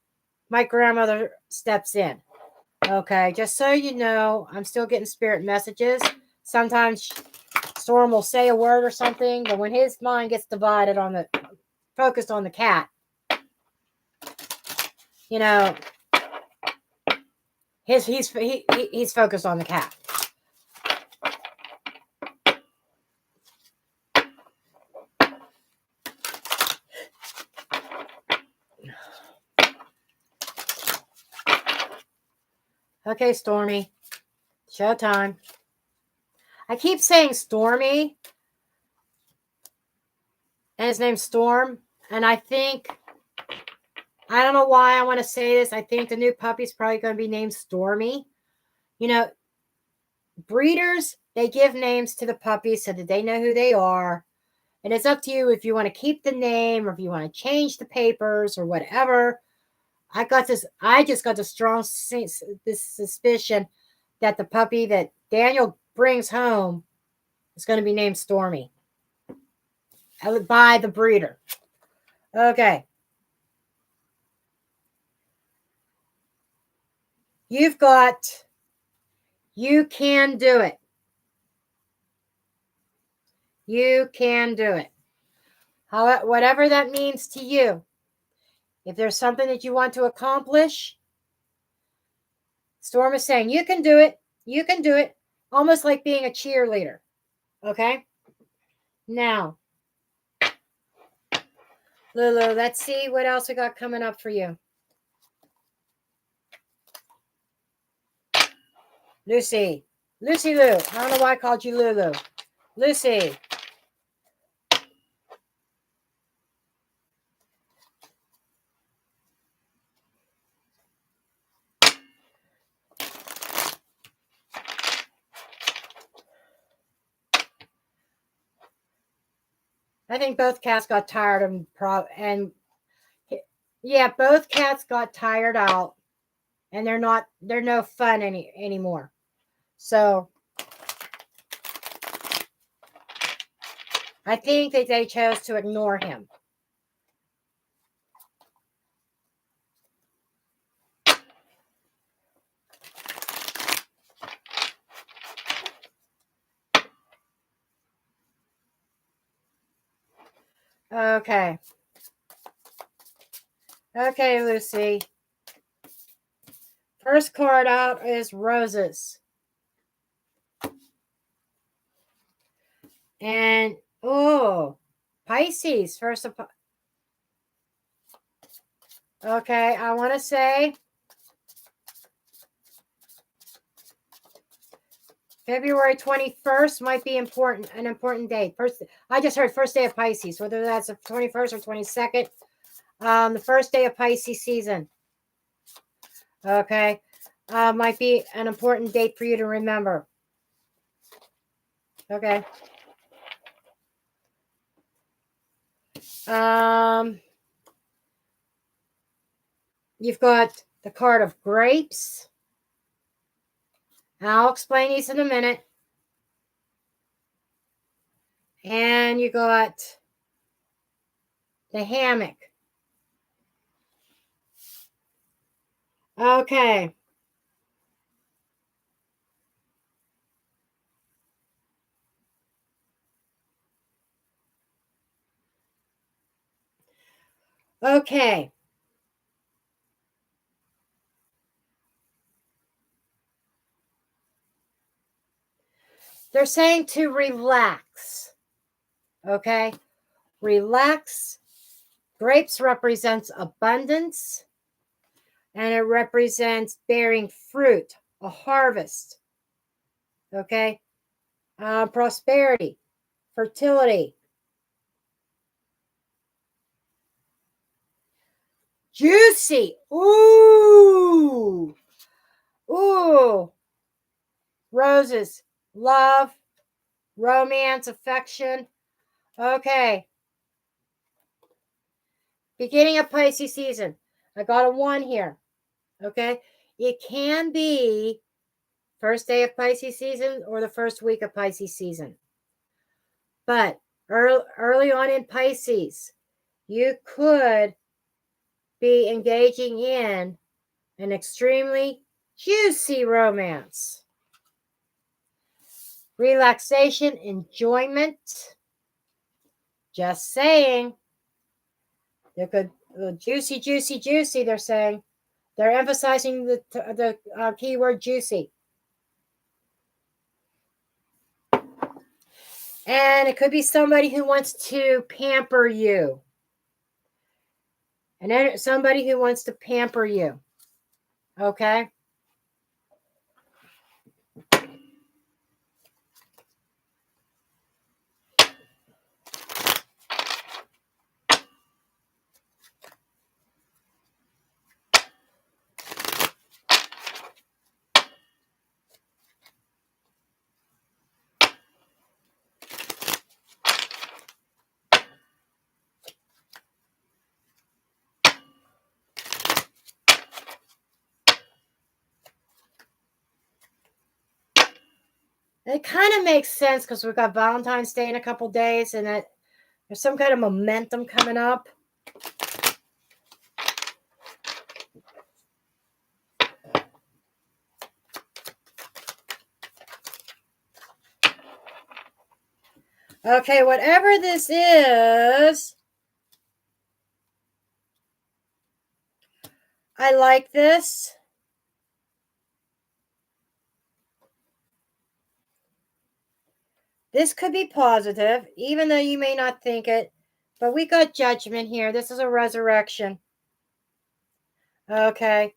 my grandmother steps in. Okay, just so you know, I'm still getting spirit messages. Sometimes Storm will say a word or something, but when his mind gets divided focused on the cat, you know, he's focused on the cat. Okay, Stormy. Showtime. I keep saying Stormy, and his name's Storm, and I don't know why I want to say this. I think the new puppy's probably going to be named Stormy. You know, breeders, they give names to the puppies so that they know who they are. And it's up to you if you want to keep the name or if you want to change the papers or whatever. I just got the strong suspicion that the puppy that Daniel brings home is going to be named Stormy by the breeder. Okay. You can do it. You can do it. Whatever that means to you. If there's something that you want to accomplish, Storm is saying, you can do it. You can do it. Almost like being a cheerleader. Okay? Now, Lulu, let's see what else we got coming up for you. Lucy Lou. I don't know why I called you Lulu. Lucy. I think both cats got tired and yeah, both cats got tired out, and they're no fun anymore. So I think that they chose to ignore him. Okay. Okay, Lucy. First card out is Roses. And, Pisces. Okay, I want to say February 21st might be an important date. I just heard first day of Pisces, whether that's the 21st or 22nd. The first day of Pisces season. Okay. Might be an important date for you to remember. Okay. You've got the card of grapes. I'll explain these in a minute. And you got the hammock. Okay. Okay. They're saying to relax. Okay. Relax. Grapes represents abundance, and it represents bearing fruit, a harvest. Okay. Prosperity, fertility. Juicy. Ooh. Roses, love, romance, affection. Okay. Beginning of Pisces season. I got a 1 here. Okay. It can be first day of Pisces season or the first week of Pisces season. But early on in Pisces, you could be engaging in an extremely juicy romance. Relaxation, enjoyment. Just saying. They could juicy, juicy, juicy. They're saying they're emphasizing the keyword juicy, and it could be somebody who wants to pamper you, and then somebody who wants to pamper you. Okay. It kind of makes sense because we've got Valentine's Day in a couple days, and that there's some kind of momentum coming up. Okay, whatever this is, I like this. This could be positive, even though you may not think it. But we got judgment here. This is a resurrection. Okay.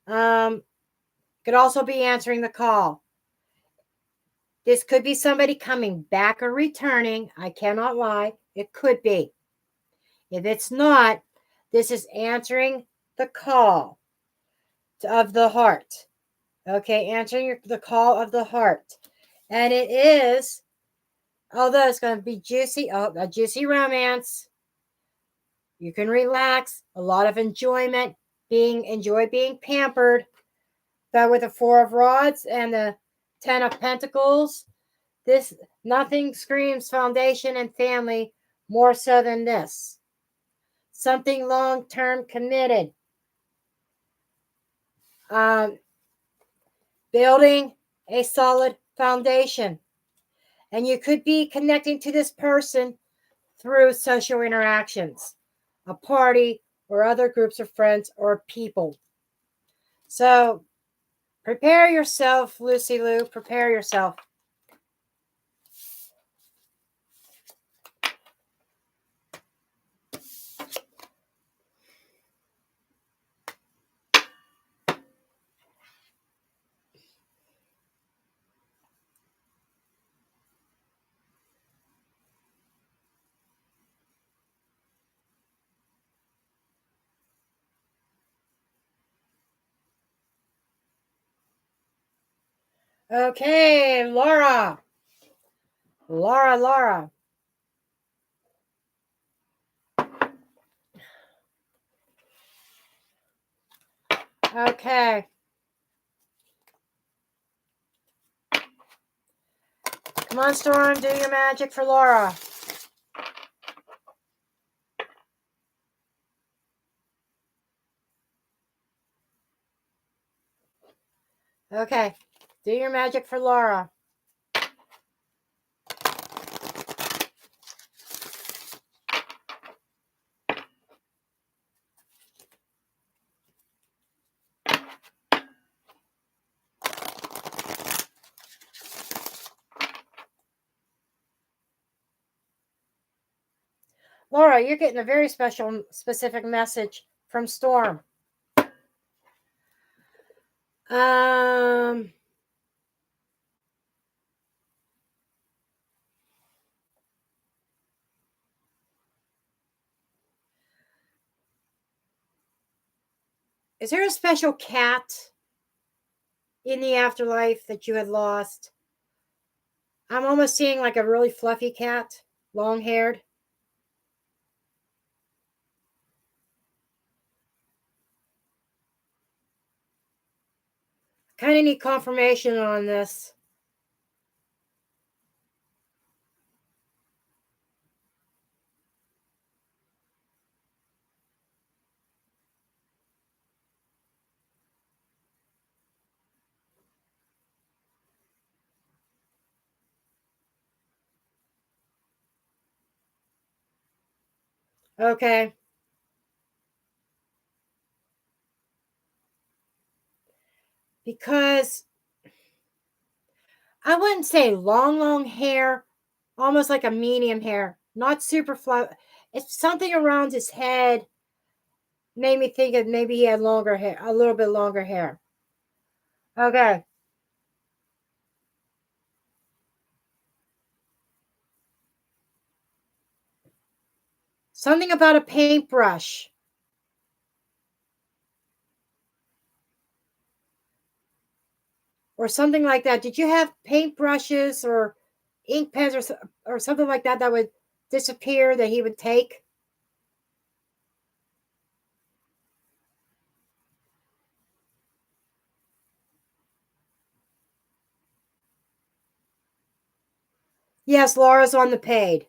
Could also be answering the call. This could be somebody coming back or returning. I cannot lie. It could be. If it's not, this is answering the call of the heart. Okay, answering the call of the heart. And it is, although it's going to be juicy, a juicy romance. You can relax, a lot of enjoyment, enjoy being pampered. But with the 4 of Rods and the 10 of Pentacles, this nothing screams foundation and family more so than this. Something long-term committed. Building a solid foundation. And you could be connecting to this person through social interactions, a party, or other groups of friends or people. So prepare yourself, Lucy Lou. Prepare yourself. Okay, Laura. Laura. Okay. Come on, Storm, do your magic for Laura. Okay, do your magic for Laura. Laura, you're getting a very specific message from Storm. Is there a special cat in the afterlife that you had lost? I'm almost seeing like a really fluffy cat, long-haired. kind of need confirmation on this. Okay. Because I wouldn't say long hair, almost like a medium hair, not super flat. It's something around his head made me think that maybe he had longer hair, a little bit longer hair. Okay. Something about a paintbrush or something like that. Did you have paintbrushes or ink pens or something like that that would disappear that he would take? Yes, Laura's on the paid.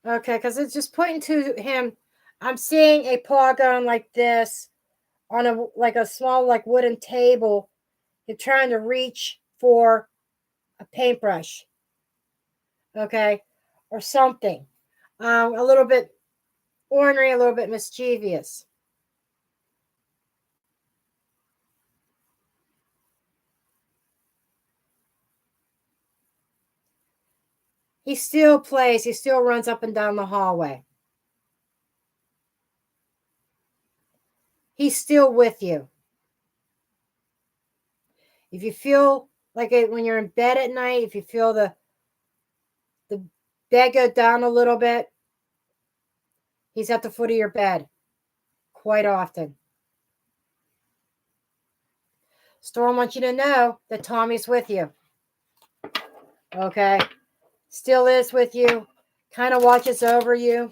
Okay, because it's just pointing to him. I'm seeing a paw going like this on a small like wooden table. You're trying to reach for a paintbrush, okay, or something. A little bit ornery, a little bit mischievous. He still plays. He still runs up and down the hallway. He's still with you. If you feel like it when you're in bed at night, if you feel the bed go down a little bit, he's at the foot of your bed quite often. Storm wants you to know that Tommy's with you. Okay. Still is with you. Kind of watches over you.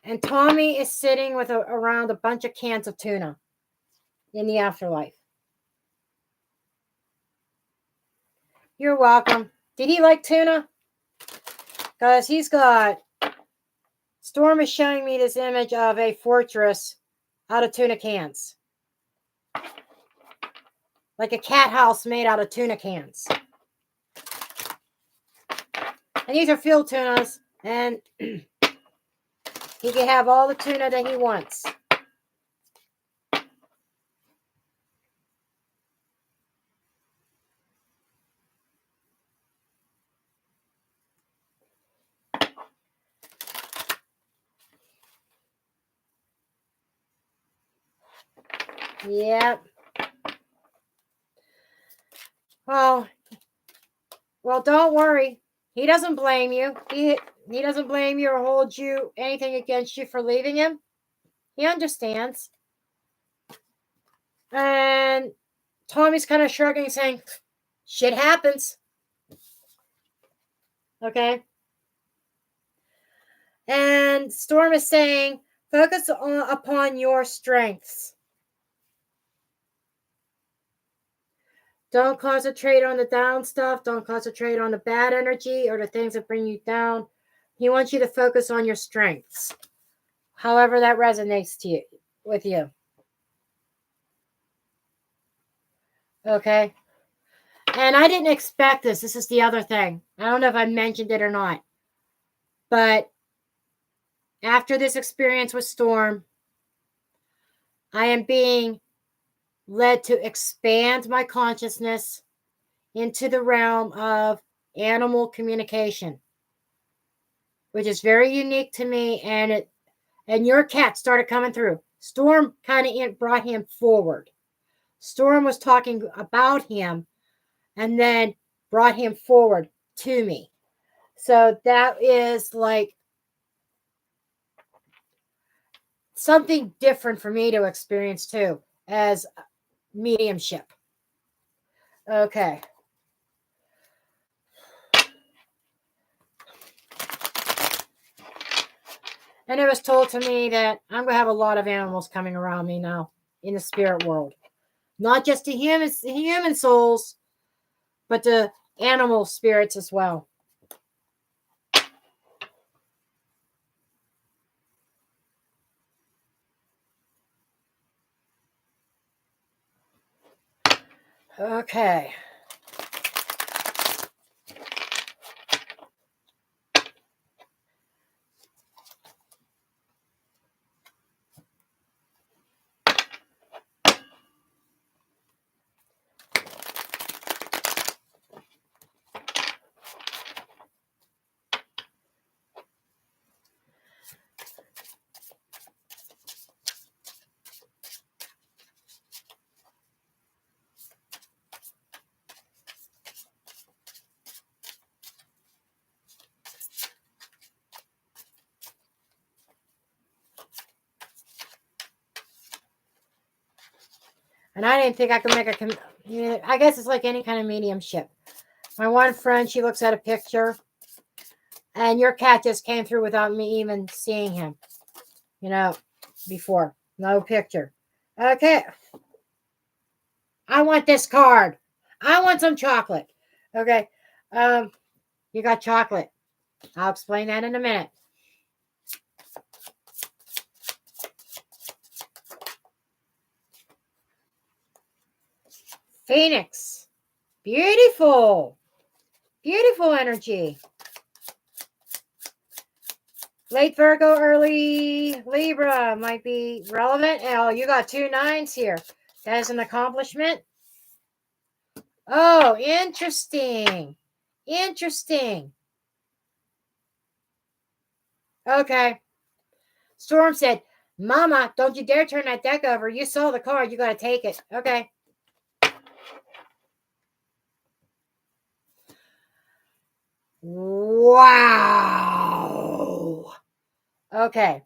And Tommy is sitting with around a bunch of cans of tuna in the afterlife. You're welcome. Did he like tuna? Because he's got. Storm is showing me this image of a fortress out of tuna cans. Like a cat house made out of tuna cans. And these are field tunas. And he can have all the tuna that he wants. Yep. Well, don't worry. He doesn't blame you. He doesn't blame you or hold you anything against you for leaving him. He understands. And Tommy's kind of shrugging, saying, shit happens. Okay. And Storm is saying, focus upon your strengths. Don't concentrate on the down stuff. Don't concentrate on the bad energy or the things that bring you down. He wants you to focus on your strengths, however that resonates to you with you. Okay. And I didn't expect this. This is the other thing. I don't know if I mentioned it or not. But after this experience with Storm, I am being led to expand my consciousness into the realm of animal communication, which is very unique to me, and and your cat started coming through. Storm kind of brought him forward. Storm was talking about him and then brought him forward to me. So that is like something different for me to experience too as mediumship. Okay. And it was told to me that I'm going to have a lot of animals coming around me now in the spirit world. Not just the human souls, but the animal spirits as well. Okay. And I didn't think I could make I guess it's like any kind of mediumship. My one friend, she looks at a picture, and your cat just came through without me even seeing him, before. No picture. Okay. I want this card. I want some chocolate. Okay. You got chocolate. I'll explain that in a minute. Phoenix. Beautiful. Beautiful energy. Late Virgo, early Libra might be relevant. Oh, you got 2 9s here. That is an accomplishment. Oh, interesting. Interesting. Okay. Storm said, Mama, don't you dare turn that deck over. You saw the card. You got to take it. Okay. Wow. Okay.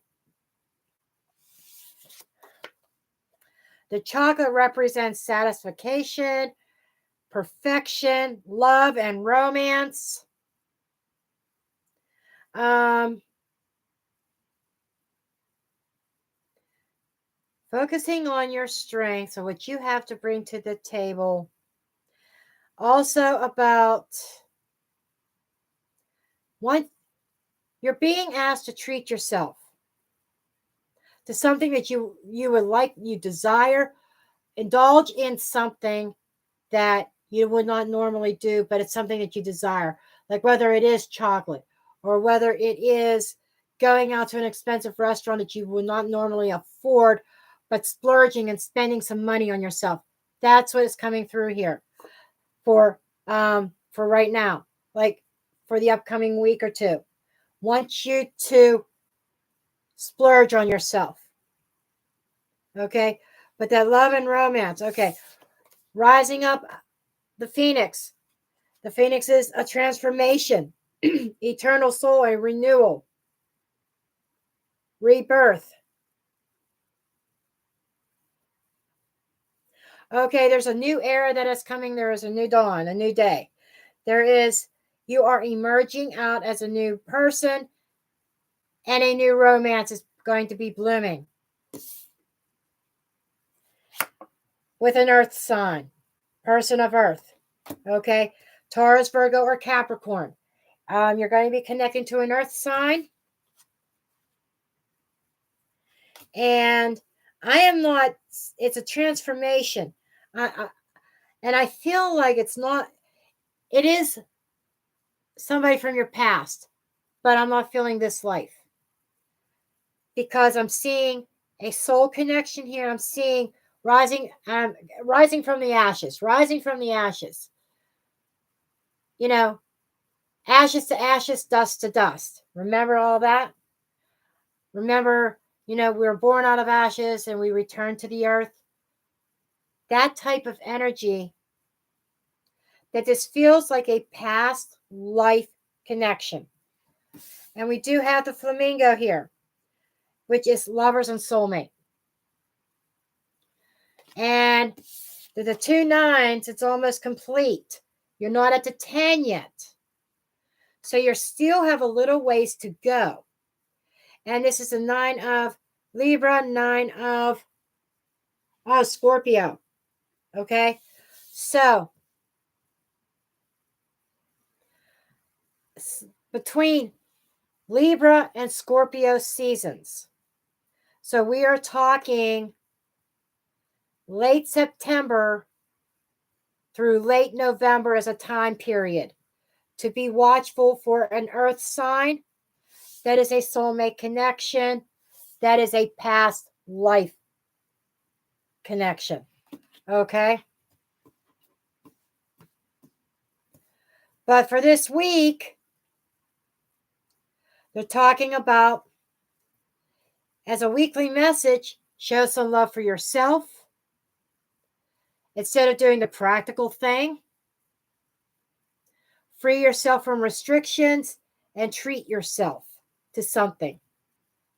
The chocolate represents satisfaction, perfection, love, and romance. Focusing on your strengths and what you have to bring to the table. Also about you're being asked to treat yourself to something that you would like, you desire. Indulge in something that you would not normally do, but it's something that you desire. Like whether it is chocolate or whether it is going out to an expensive restaurant that you would not normally afford, but splurging and spending some money on yourself. That's what is coming through here for right now, like for the upcoming week or two. Want you to splurge on yourself. Okay. But that love and romance. Okay. Rising up the Phoenix. The Phoenix is a transformation, eternal soul, a renewal, rebirth. Okay, there's a new era that is coming. There is a new dawn, a new day. You are emerging out as a new person, and a new romance is going to be blooming with an earth sign, person of earth. Okay, Taurus, Virgo, or Capricorn. You're going to be connecting to an earth sign. And it's a transformation. And I feel like it is somebody from your past, but I'm not feeling this life. Because I'm seeing a soul connection here. I'm seeing rising from the ashes, ashes to ashes, dust to dust. Remember all that? Remember We were born out of ashes and we return to the earth. That type of energy, that this feels like a past life connection. And we do have the flamingo here, which is lovers and soulmate. And the 2 9s, it's almost complete. You're not at the 10 yet. So you still have a little ways to go. And this is a 9 of Libra, 9 of Scorpio. Okay? So between Libra and Scorpio seasons. So we are talking late September through late November as a time period to be watchful for an earth sign. That is a soulmate connection. That is a past life connection. Okay? But for this week, they're talking about, as a weekly message, show some love for yourself. Instead of doing the practical thing, free yourself from restrictions and treat yourself to something.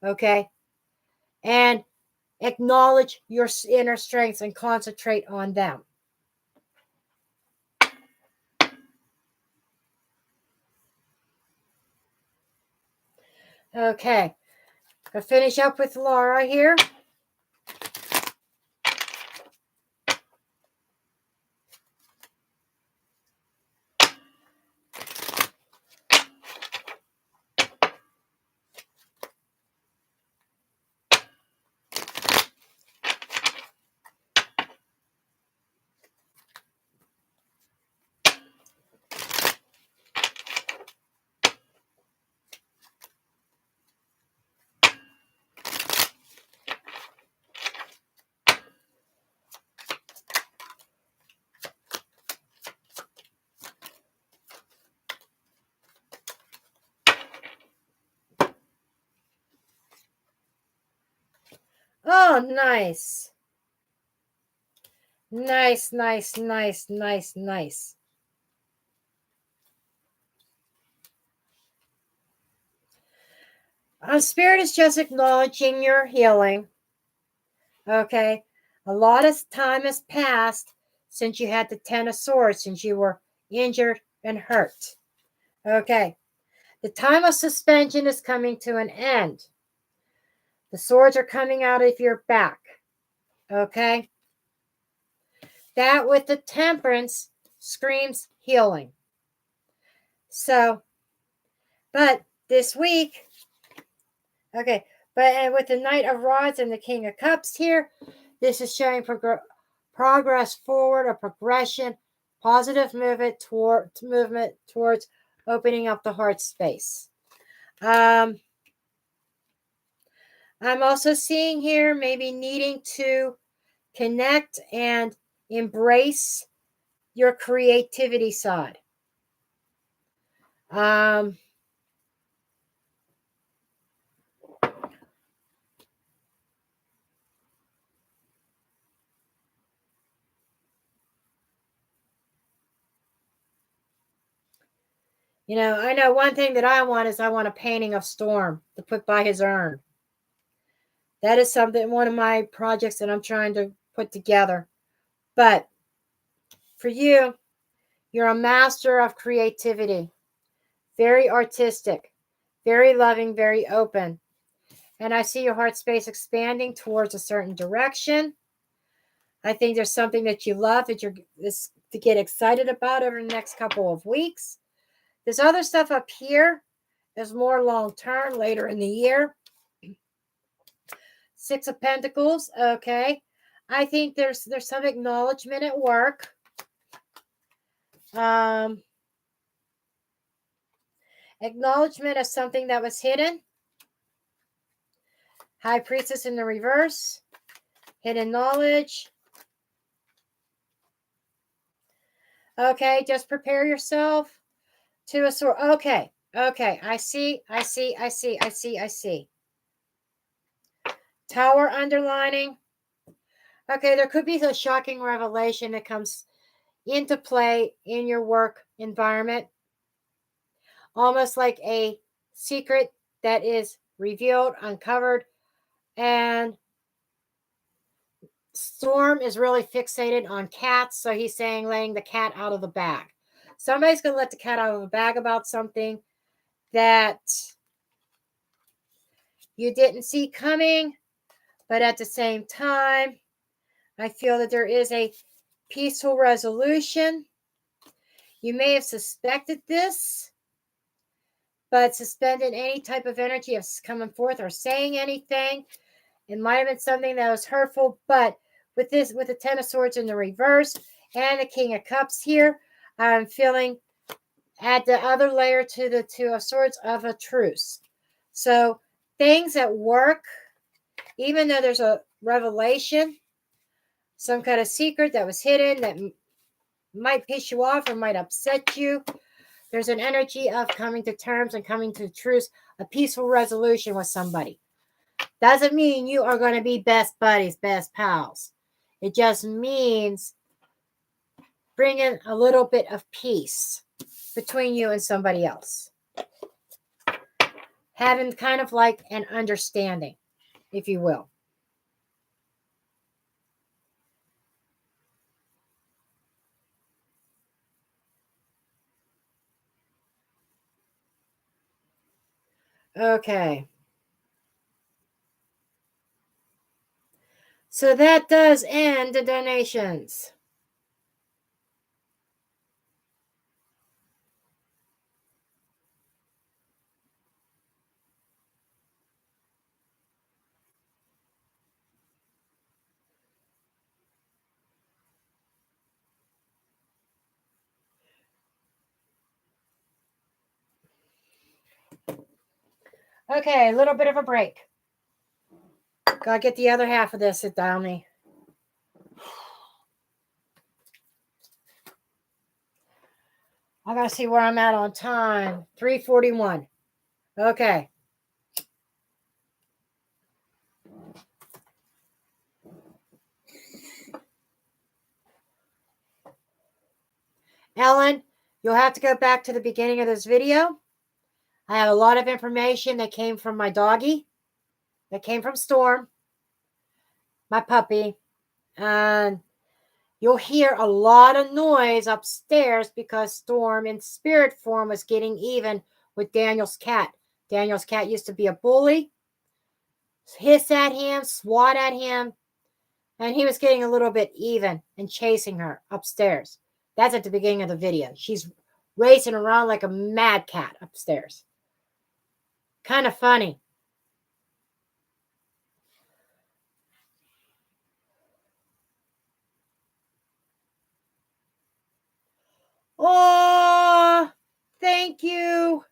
Okay? And acknowledge your inner strengths and concentrate on them. Okay. I'll finish up with Laura here. Oh, nice. Nice, nice, nice, nice, nice. Spirit is just acknowledging your healing. Okay. A lot of time has passed since you had the 10 of Swords, since you were injured and hurt. Okay. The time of suspension is coming to an end. The swords are coming out of your back. Okay. That with the Temperance screams healing. So, but this week, okay, but with the Knight of Rods and the King of Cups here, this is showing progress forward, a progression, positive movement towards opening up the heart space. I'm also seeing here maybe needing to connect and embrace your creativity side. I know one thing that I want is I want a painting of Storm to put by his urn. That is something, one of my projects that I'm trying to put together. But for you, you're a master of creativity, very artistic, very loving, very open. And I see your heart space expanding towards a certain direction. I think there's something that you love that you're to get excited about over the next couple of weeks. This other stuff up here is more long-term, later in the year. 6 of Pentacles, okay. I think there's some acknowledgement at work. Acknowledgement of something that was hidden. High Priestess in the reverse. Hidden knowledge. Okay, just prepare yourself to a sword. Okay, I see. Tower underlining. Okay, there could be a shocking revelation that comes into play in your work environment, almost like a secret that is revealed, uncovered, and Storm is really fixated on cats, so he's saying laying the cat out of the bag. Somebody's going to let the cat out of the bag about something that you didn't see coming, but at the same time, I feel that there is a peaceful resolution. You may have suspected this, but suspended any type of energy of coming forth or saying anything. It might have been something that was hurtful, but with this, with the Ten of Swords in the reverse and the King of Cups here, I'm feeling add the other layer to the Two of Swords of a truce. So things at work, even though there's a revelation, some kind of secret that was hidden that might piss you off or might upset you, there's an energy of coming to terms and coming to truce, a peaceful resolution with somebody. Doesn't mean you are going to be best buddies, best pals. It just means bringing a little bit of peace between you and somebody else. Having kind of like an understanding, if you will. Okay. So that does end the donations. Okay, a little bit of a break. Gotta get the other half of this down me. I gotta see where I'm at on time. 3:41. Okay. Ellen, you'll have to go back to the beginning of this video. I have a lot of information that came from my doggie, that came from Storm, my puppy, and you'll hear a lot of noise upstairs because Storm in spirit form was getting even with Daniel's cat. Daniel's cat used to be a bully, hiss at him, swat at him, and he was getting a little bit even and chasing her upstairs. That's at the beginning of the video. She's racing around like a mad cat upstairs. Kind of funny. Oh, thank you.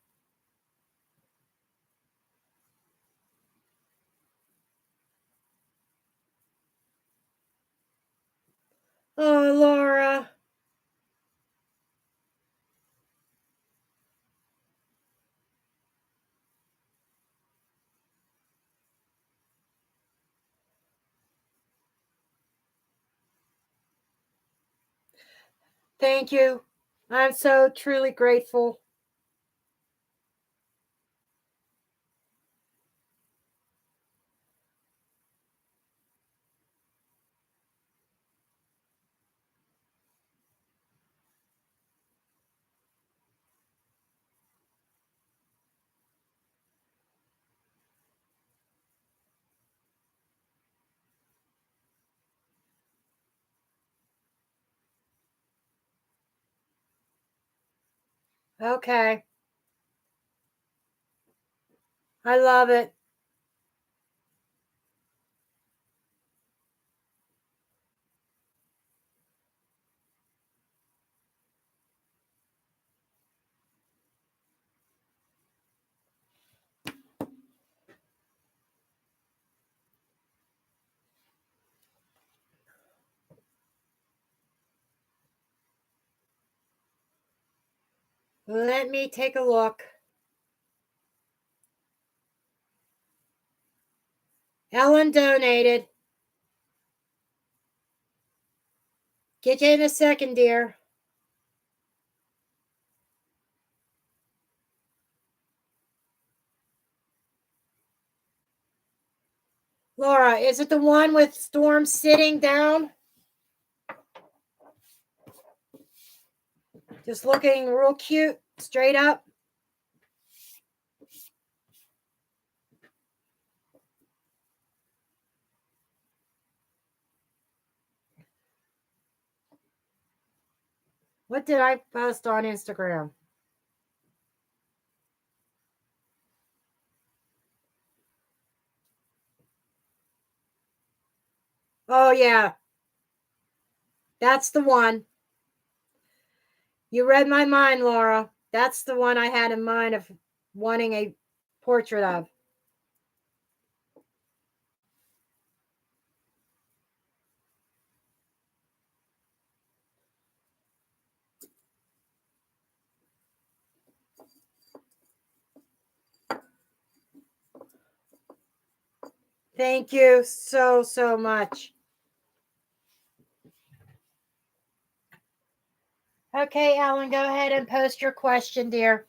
Oh, Laura. Thank you. I'm so truly grateful. Okay. I love it. Let me take a look. Ellen donated. Get you in a second, dear. Laura, is it the one with Storm sitting down? Just looking real cute, straight up. What did I post on Instagram? Oh, yeah. That's the one. You read my mind, Laura. That's the one I had in mind of wanting a portrait of. Thank you so, so much. Okay, Ellen, go ahead and post your question, dear.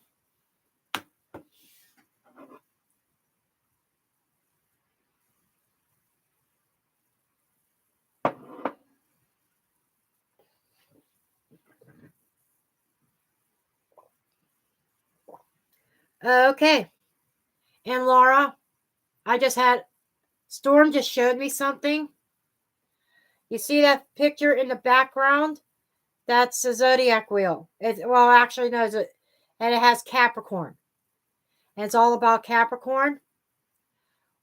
Okay. And Laura, I just had Storm just showed me something. You see that picture in the background? That's the zodiac wheel. Well, actually, no, and it has Capricorn. And it's all about Capricorn.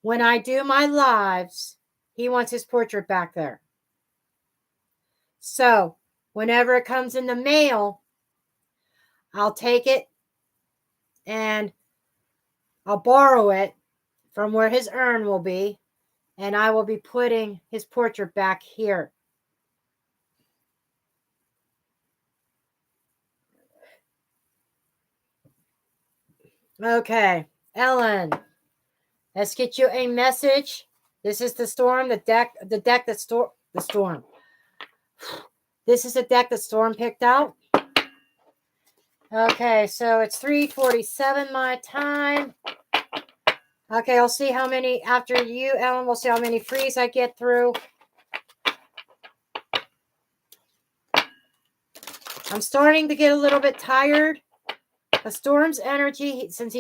When I do my lives, he wants his portrait back there. So whenever it comes in the mail, I'll take it and I'll borrow it from where his urn will be, and I will be putting his portrait back here. Okay, Ellen, let's get you a message. This is the storm, the deck that the storm. This is the deck that Storm picked out. Okay, so it's 3:47 my time. Okay, I'll see how many after you, Ellen. We'll see how many frees I get through. I'm starting to get a little bit tired. The Storm's energy, since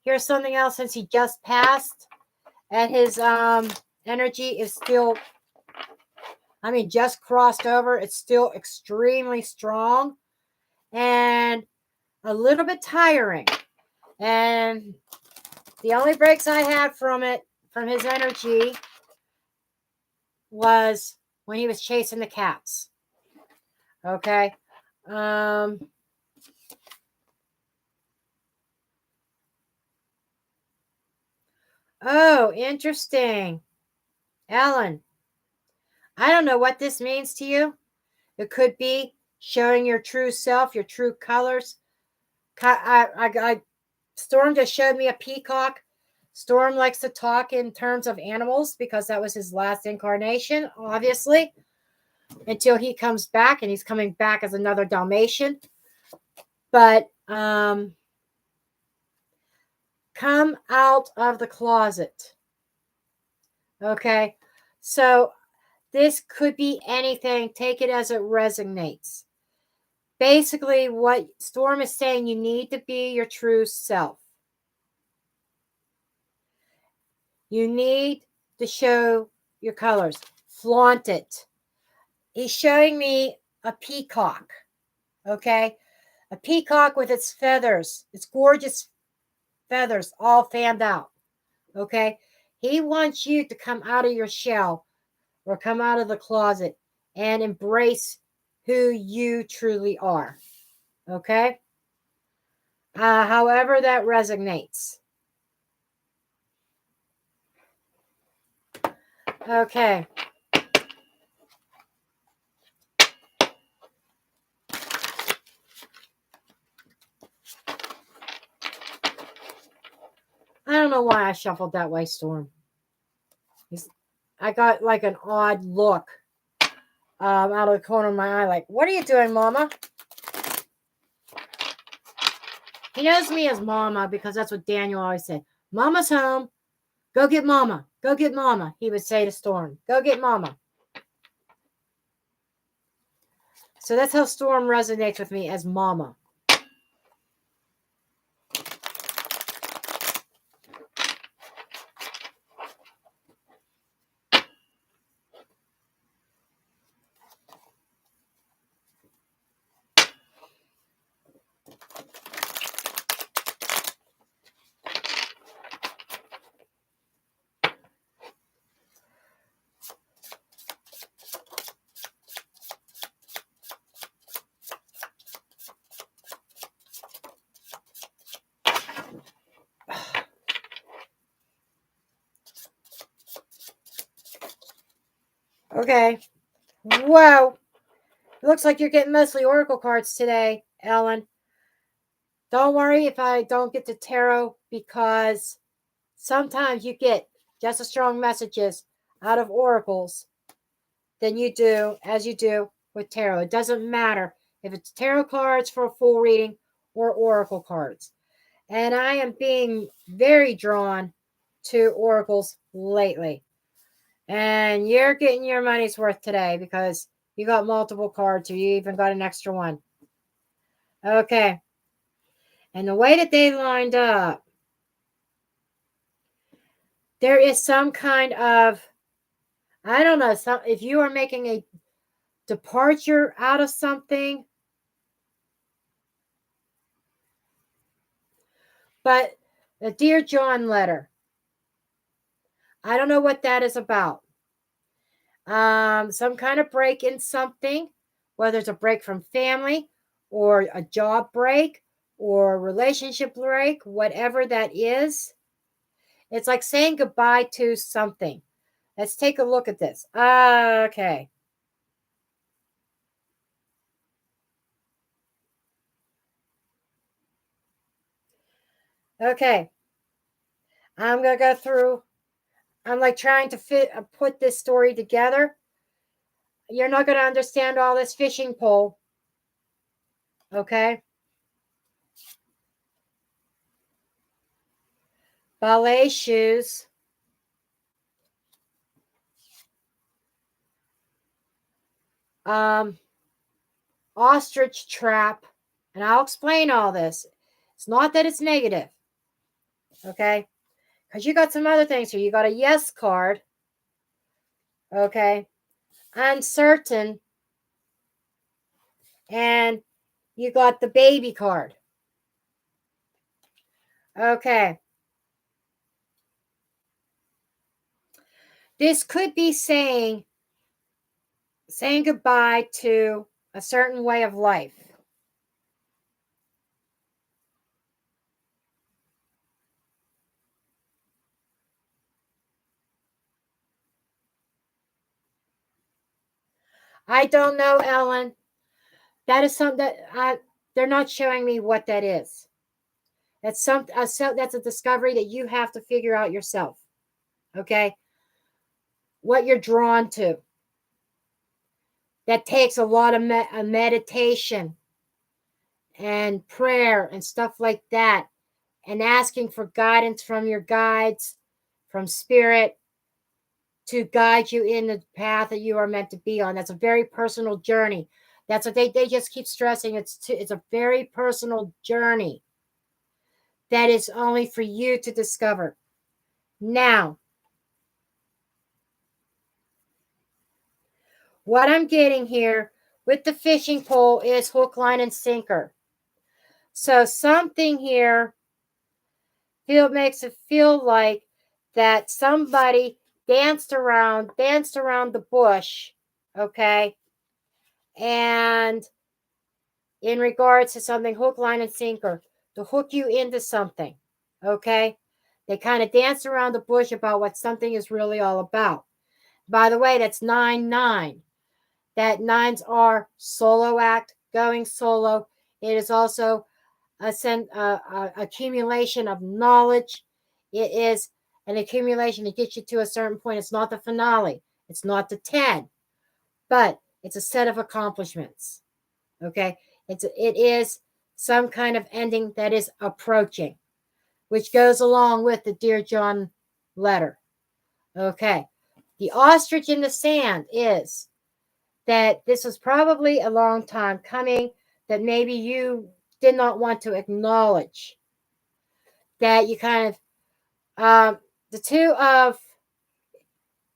here's something else, since he just passed, and his energy is still, just crossed over. It's still extremely strong and a little bit tiring. And the only breaks I had from his energy, was when he was chasing the cats. Okay. Oh, interesting. Ellen, I don't know what this means to you. It could be showing your true self, your true colors. Storm just showed me a peacock. Storm likes to talk in terms of animals because that was his last incarnation, obviously, until he comes back, and he's coming back as another Dalmatian. But come out of the closet. Okay, so this could be anything. Take it as it resonates. Basically, what Storm is saying, you need to be your true self. You need to show your colors. Flaunt it. He's showing me a peacock. Okay? A peacock with its feathers. Its gorgeous feathers all fanned out. Okay? He wants you to come out of your shell or come out of the closet and embrace who you truly are. Okay? However that resonates. Okay. I don't know why I shuffled that way, Storm. I got like an odd look out of the corner of my eye, like, what are you doing, Mama? He knows me as Mama because that's what Daniel always said. Mama's home. Go get Mama. Go get Mama. He would say to Storm, go get Mama. So that's how Storm resonates with me as Mama. Okay. Whoa. It looks like you're getting mostly Oracle cards today, Ellen. Don't worry if I don't get to tarot, because sometimes you get just as strong messages out of oracles than you do as you do with tarot. It doesn't matter if it's tarot cards for a full reading or oracle cards. And I am being very drawn to oracles lately. And you're getting your money's worth today because you got multiple cards, or you even got an extra one. Okay. And the way that they lined up, there is some kind of, I don't know, if you are making a departure out of something, but the Dear John letter, I don't know what that is about. Some kind of break in something, whether it's a break from family or a job break or relationship break, whatever that is. It's like saying goodbye to something. Let's take a look at this. Okay. Okay. I'm going to go through. I'm like trying to put this story together. You're not going to understand all this fishing pole. Okay. Ballet shoes. Ostrich trap. And I'll explain all this. It's not that it's negative. Okay. Because you got some other things here. You got a yes card. Okay. Uncertain. And you got the baby card. Okay. This could be saying goodbye to a certain way of life. I don't know, Ellen. That is something that they're not showing me what that is. That's that's a discovery that you have to figure out yourself. Okay? What you're drawn to. That takes a lot of meditation and prayer and stuff like that, and asking for guidance from your guides, from spirit, to guide you in the path that you are meant to be on. That's a very personal journey. That's what they just keep stressing. It's a very personal journey that is only for you to discover. Now, what I'm getting here with the fishing pole is hook, line, and sinker. So something here makes it feel like that somebody danced around the bush, okay? And in regards to something, hook, line, and sinker, to hook you into something, okay? They kind of dance around the bush about what something is really all about. By the way, that's 9-9. That nines are solo act, going solo. It is also accumulation of knowledge. It is an accumulation to get you to a certain point. It's not the finale. It's not the 10, but it's a set of accomplishments. Okay. It is some kind of ending that is approaching, which goes along with the Dear John letter. Okay. The ostrich in the sand is that this was probably a long time coming, that maybe you did not want to acknowledge, that you kind of the two of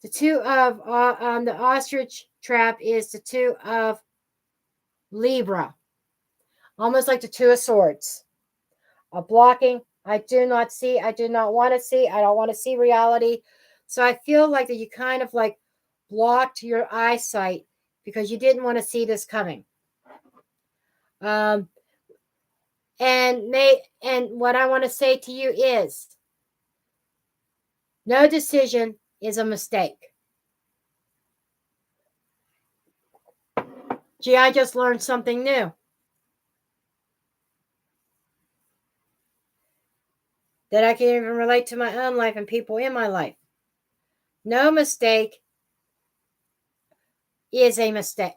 the ostrich trap is the two of Libra, almost like the two of swords, a blocking. I do not see. I do not want to see. I don't want to see reality. So I feel like that you kind of like blocked your eyesight because you didn't want to see this coming. And what I want to say to you is, no decision is a mistake. Gee, I just learned something new. That I can even relate to my own life and people in my life. No mistake is a mistake.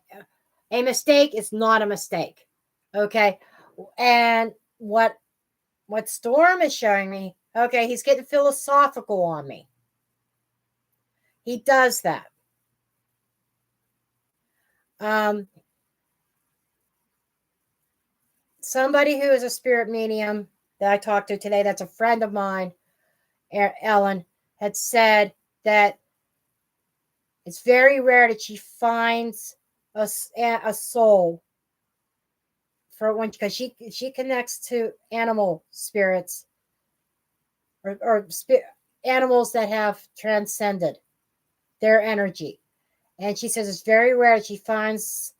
A mistake is not a mistake. Okay. And what Storm is showing me, okay, he's getting philosophical on me. He does that. Somebody who is a spirit medium that I talked to today, that's a friend of mine, Ellen, had said that it's very rare that she finds a soul for when, because she connects to animal spirits or animals that have transcended their energy, and she says it's very rare that she finds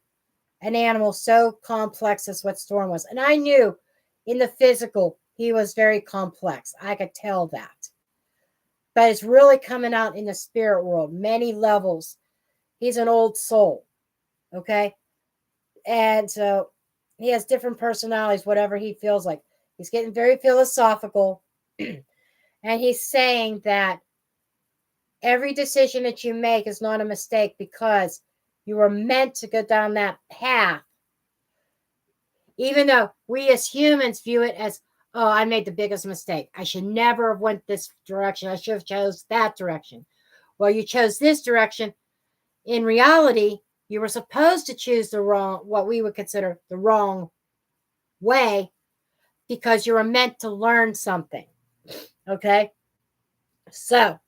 an animal so complex as what Storm was. And I knew in the physical he was very complex. I could tell that. But it's really coming out in the spirit world, many levels. He's an old soul, okay? And so he has different personalities, whatever he feels like. He's getting very philosophical. And he's saying that every decision that you make is not a mistake because you were meant to go down that path. Even though we as humans view it as, oh, I made the biggest mistake. I should never have went this direction. I should have chose that direction. Well, you chose this direction. In reality, you were supposed to choose what we would consider the wrong way, because you were meant to learn something. Okay? So,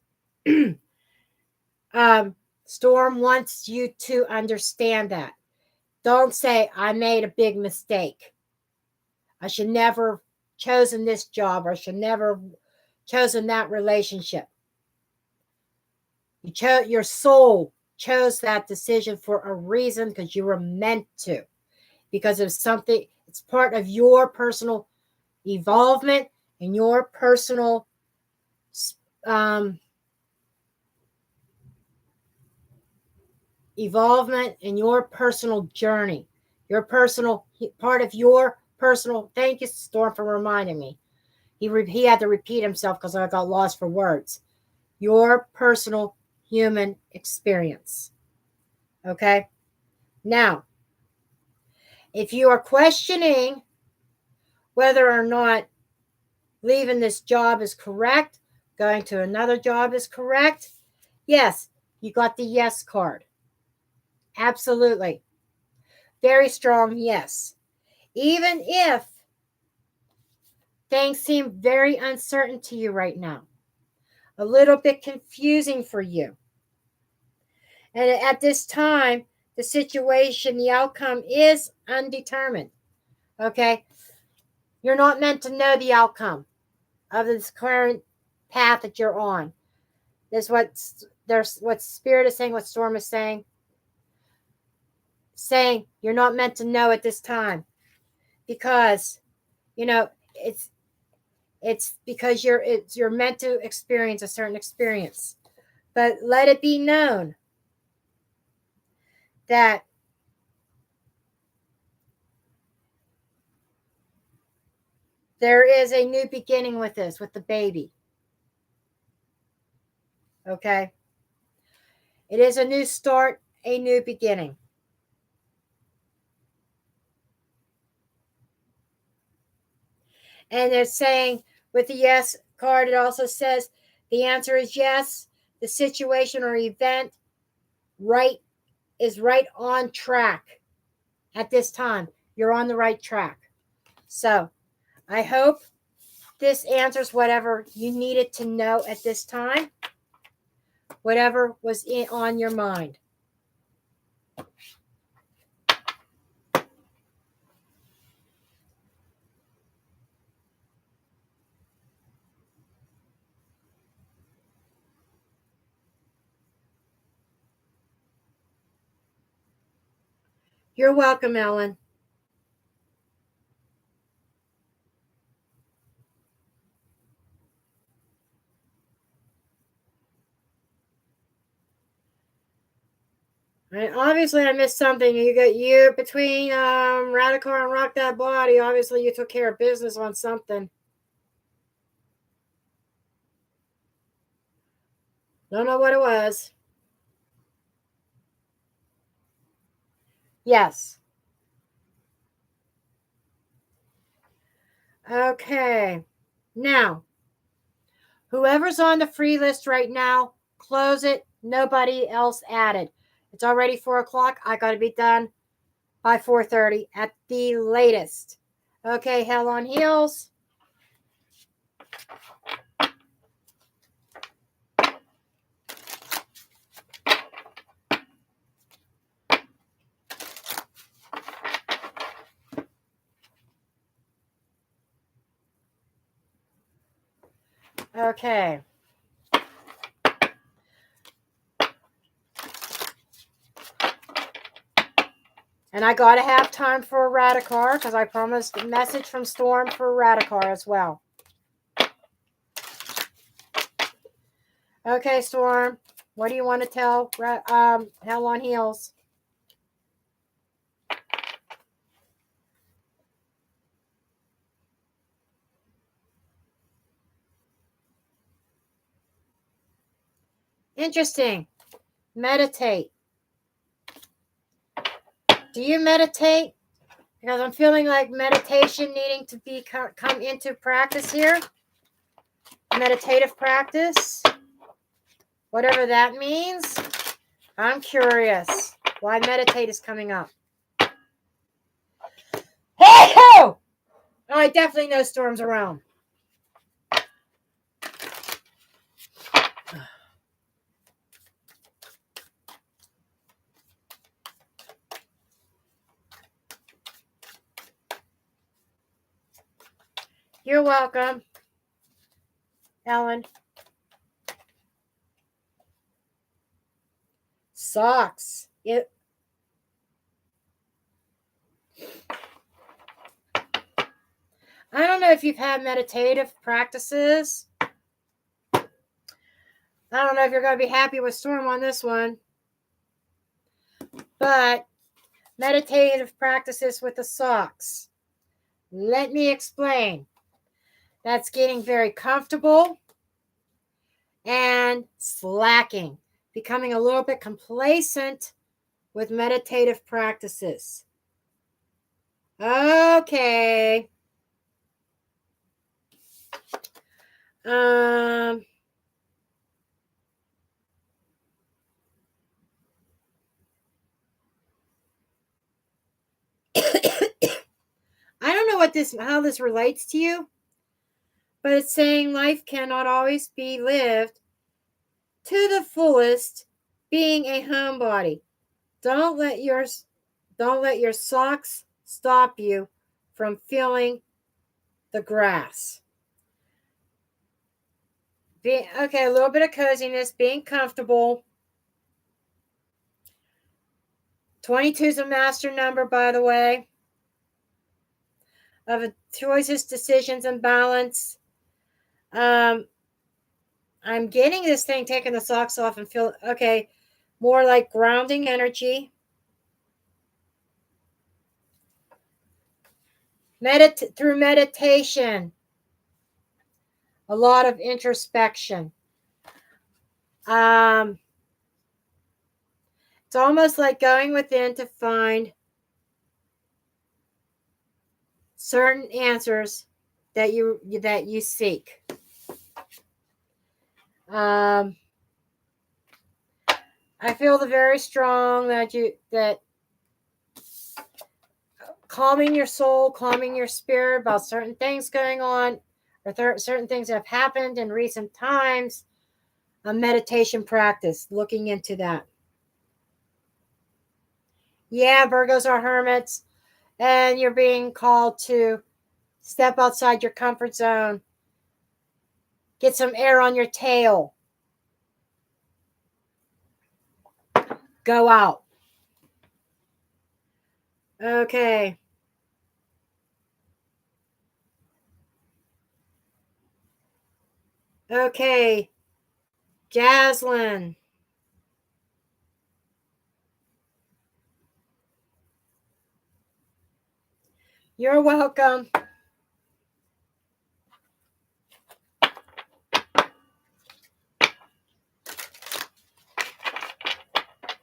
Storm wants you to understand that. Don't say, I made a big mistake. I should never have chosen this job, or I should never have chosen that relationship. Your soul chose that decision for a reason, because you were meant to. Because of something, it's part of your personal evolvement and your personal evolvement and your personal journey, your personal part of your personal. Thank you, Storm, for reminding me. He had to repeat himself because I got lost for words. Your personal human experience. Okay? Now, if you are questioning whether or not leaving this job is correct, going to another job is correct, yes, you got the yes card. Absolutely. Very strong yes. Even if things seem very uncertain to you right now, a little bit confusing for you. And at this time, the situation, the outcome is undetermined. Okay? You're not meant to know the outcome of this current path that you're on. There's what Spirit is saying, what Storm is saying. Saying you're not meant to know at this time. Because, it's because you're meant to experience a certain experience. But let it be known that there is a new beginning with this, with the baby. Okay? It is a new start, a new beginning. And they're saying with the yes card, it also says the answer is yes. The situation or event right is right on track at this time. You're on the right track. So I hope this answers whatever you needed to know at this time, whatever was on your mind. You're welcome, Ellen. And obviously, I missed something. You got you between Radical and Rock That Body. Obviously, you took care of business on something. Don't know what it was. Yes. Okay. Now, whoever's on the free list right now, close it. Nobody else added. It's already 4 o'clock. I got to be done by 4:30 at the latest. Okay, Hell on Heels. Okay. And I got to have time for a Radicar because I promised a message from Storm for a Radicar as well. Okay, Storm. What do you want to tell Hell on Heels? Interesting. Meditate. Do you meditate? Because I'm feeling like meditation needing to be come into practice here. Meditative practice. Whatever that means. I'm curious why meditate is coming up. Hey ho! Oh, I definitely know Storm's around. You're welcome, Ellen. Socks. I don't know if you've had meditative practices. I don't know if you're going to be happy with Storm on this one. But meditative practices with the socks. Let me explain. That's getting very comfortable and slacking, becoming a little bit complacent with meditative practices. Okay. I don't know how this relates to you, but it's saying life cannot always be lived to the fullest, being a homebody. Don't let your socks stop you from feeling the grass. Okay, a little bit of coziness, being comfortable. 22 is a master number, by the way, of choices, decisions, and balance. I'm getting this thing, taking the socks off and feel, okay, more like grounding energy. Through meditation. A lot of introspection. Um, it's almost like going within to find certain answers that you seek. Um, I feel the very strong that calming your soul, calming your spirit about certain things going on, or certain things that have happened in recent times. A meditation practice, looking into that. Yeah, Virgos are hermits, and you're being called to step outside your comfort zone, get some air on your tail, go out. Okay. Okay. Jaslyn. You're welcome.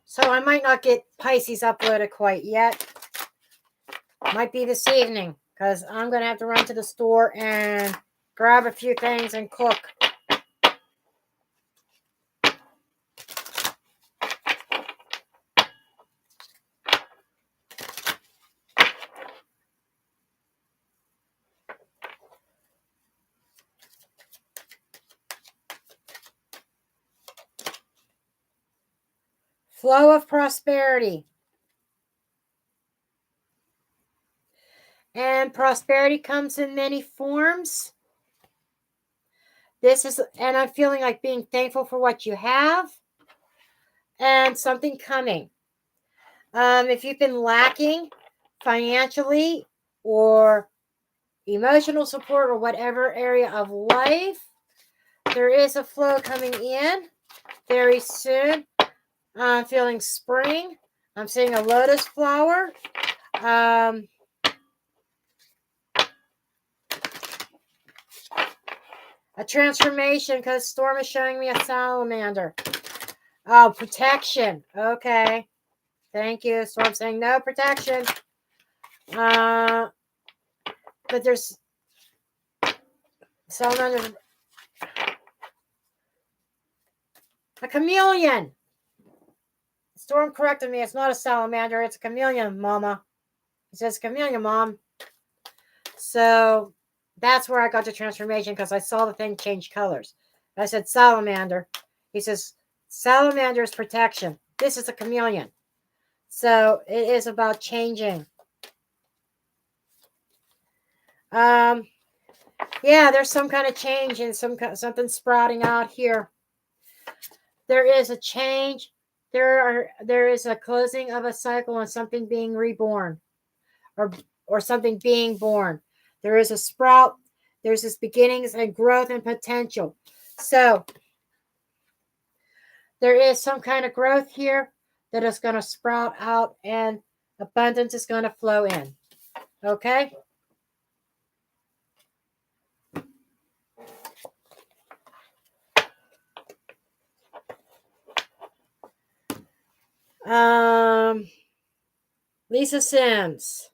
So I might not get Pisces uploaded quite yet. Might be this evening because I'm going to have to run to the store and grab a few things and cook. Flow of prosperity. And prosperity comes in many forms. And I'm feeling like being thankful for what you have and something coming. If you've been lacking financially or emotional support or whatever area of life, there is a flow coming in very soon. I'm feeling spring. I'm seeing a lotus flower. A transformation because Storm is showing me a salamander. Oh, protection. Okay. Thank you. Storm saying no protection. But there's salamanders. A chameleon. Storm corrected me. It's not a salamander. It's a chameleon, Mama. He says chameleon, Mom. So that's where I got the transformation because I saw the thing change colors. I said salamander. He says salamander is protection. This is a chameleon. So it is about changing. Yeah, there's some kind of change and something sprouting out here. There is a change. There is a closing of a cycle and something being reborn, or something being born. There is a sprout. There's this beginnings and growth and potential. So there is some kind of growth here that is going to sprout out and abundance is going to flow in. Okay? Lisa Sims.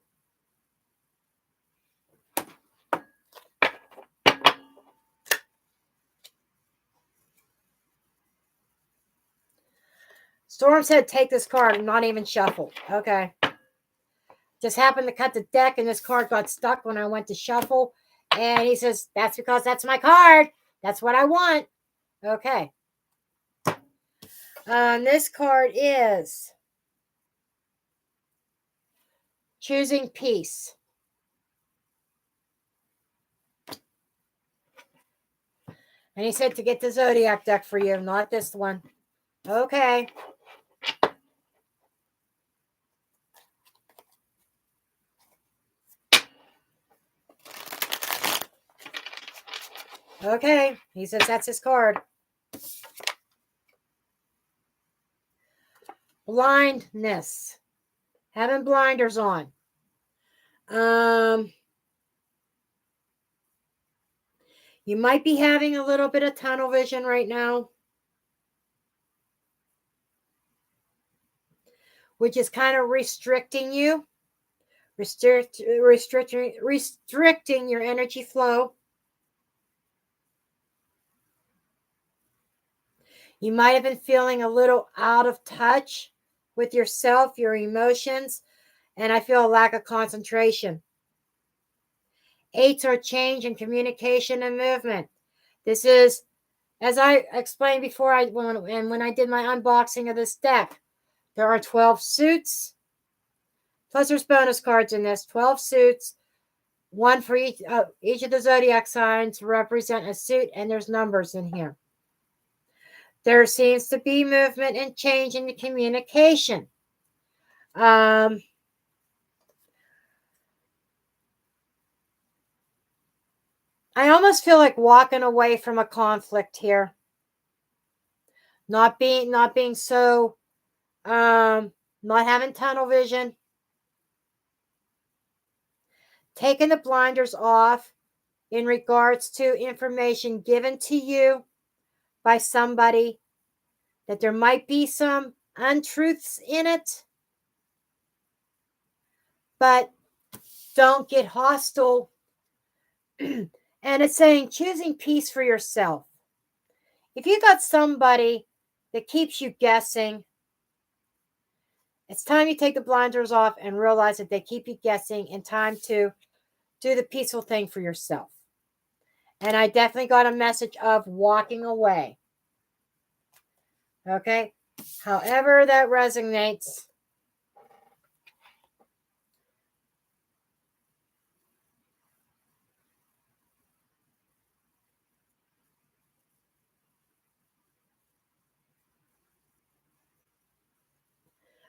Storm said, take this card and not even shuffle. Okay. Just happened to cut the deck and this card got stuck when I went to shuffle. And he says, that's because that's my card. That's what I want. Okay. This card is choosing peace. And he said to get the Zodiac deck for you, not this one. Okay. Okay. He says that's his card. Blindness. Having blinders on. You might be having a little bit of tunnel vision right now. which is kind of restricting you, restricting your energy flow. You might have been feeling a little out of touch with yourself, your emotions, and I feel a lack of concentration. Eights are change in communication and movement. This is, as I explained before, when I did my unboxing of this deck, there are 12 suits, plus there's bonus cards in this, 12 suits, one for each of the zodiac signs represent a suit, and there's numbers in here. There seems to be movement and change in the communication. I almost feel like walking away from a conflict here. Not being so not having tunnel vision. Taking the blinders off in regards to information given to you by somebody, that there might be some untruths in it, but don't get hostile. And it's saying choosing peace for yourself. If you got somebody that keeps you guessing, it's time you take the blinders off and realize that they keep you guessing, and time to do the peaceful thing for yourself. And I definitely got a message of walking away. Okay? However that resonates.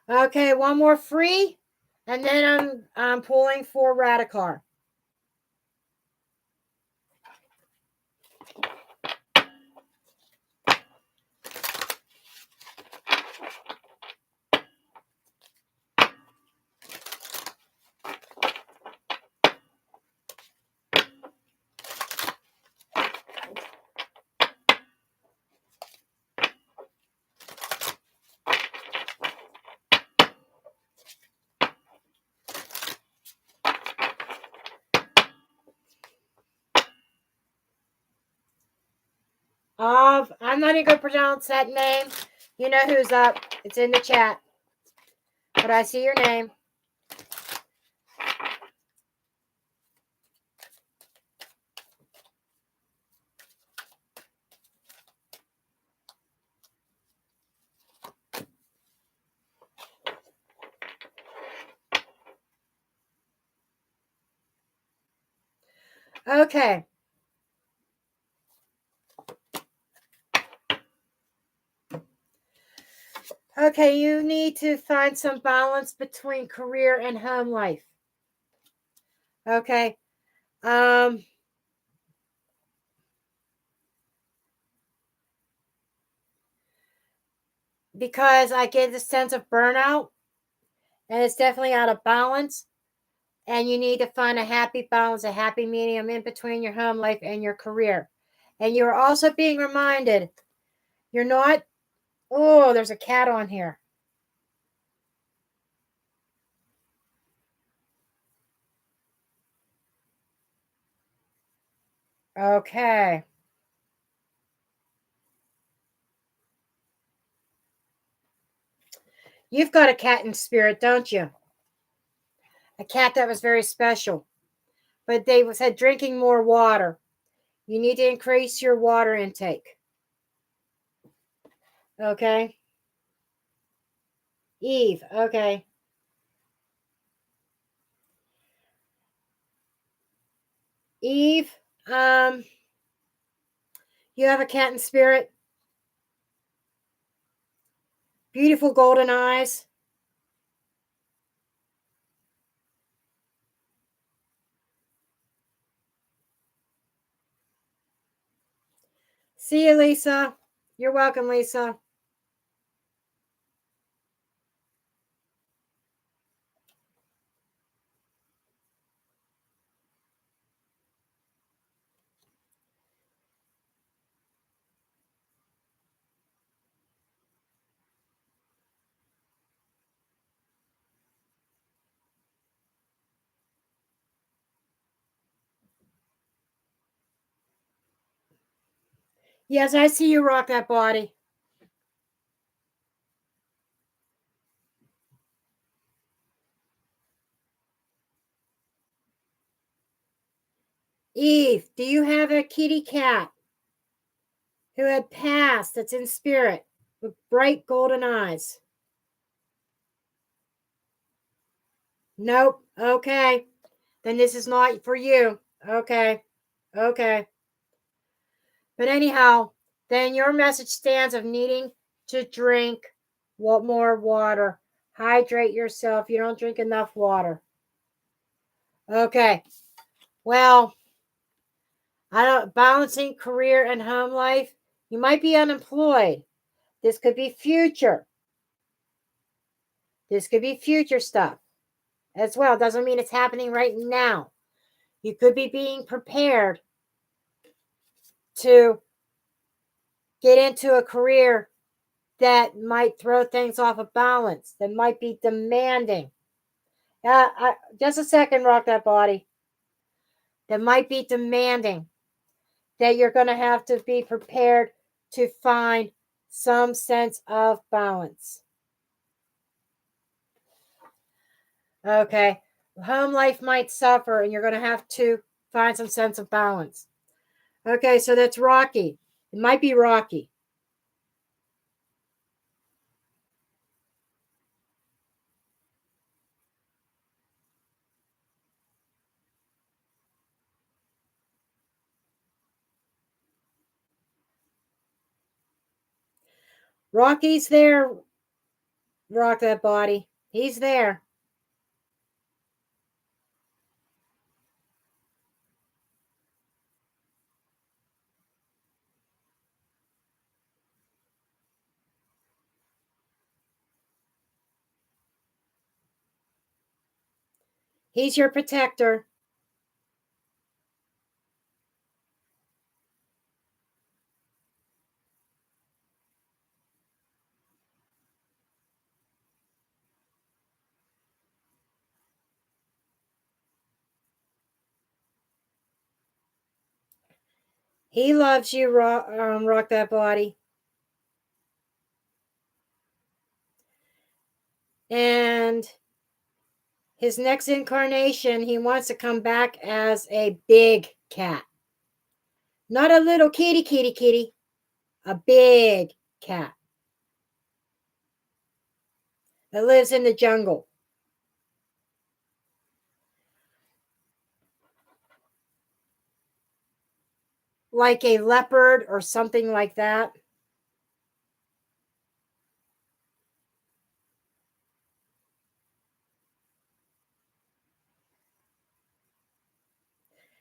Okay, one more free, and then I'm pulling for Radicar. I'm not even going to pronounce that name. You know who's up. It's in the chat. But I see your name. Okay. Okay, you need to find some balance between career and home life. Okay. Because I get the sense of burnout, and it's definitely out of balance. And you need to find a happy balance, a happy medium in between your home life and your career. And you're also being reminded you're not, oh, there's a cat on here. Okay. You've got a cat in spirit, don't you? A cat that was very special. But they said drinking more water. You need to increase your water intake. Okay. Eve. Okay. Eve, you have a cat in spirit. Beautiful golden eyes. See you, Lisa. You're welcome, Lisa. Yes, I see you rock that body. Eve, do you have a kitty cat who had passed that's in spirit with bright golden eyes? Nope. Okay. Then this is not for you. Okay. Okay. But anyhow, then your message stands of needing to drink more water. Hydrate yourself. You don't drink enough water. Okay. Well, I don't balancing career and home life. You might be unemployed. This could be future. This could be future stuff as well. Doesn't mean it's happening right now. You could be being prepared to get into a career that might throw things off of balance, that might be demanding. Just a second, rock that body. That might be demanding, that you're going to have to be prepared to find some sense of balance. Okay. Home life might suffer, and you're going to have to find some sense of balance. Okay, so that's rocky. It might be rocky. Rocky's there. Rock that body. He's there. He's your protector. He loves you, rock that body. And his next incarnation, he wants to come back as a big cat. Not a little kitty. A big cat that lives in the jungle. Like a leopard or something like that.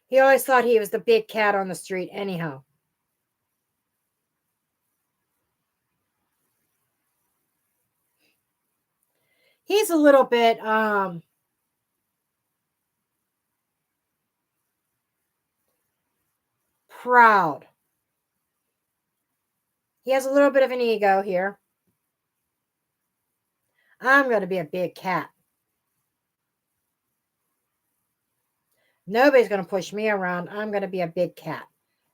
He always thought he was the big cat on the street, anyhow. He's a little bit proud. He has a little bit of an ego here. I'm going to be a big cat. Nobody's going to push me around. I'm going to be a big cat.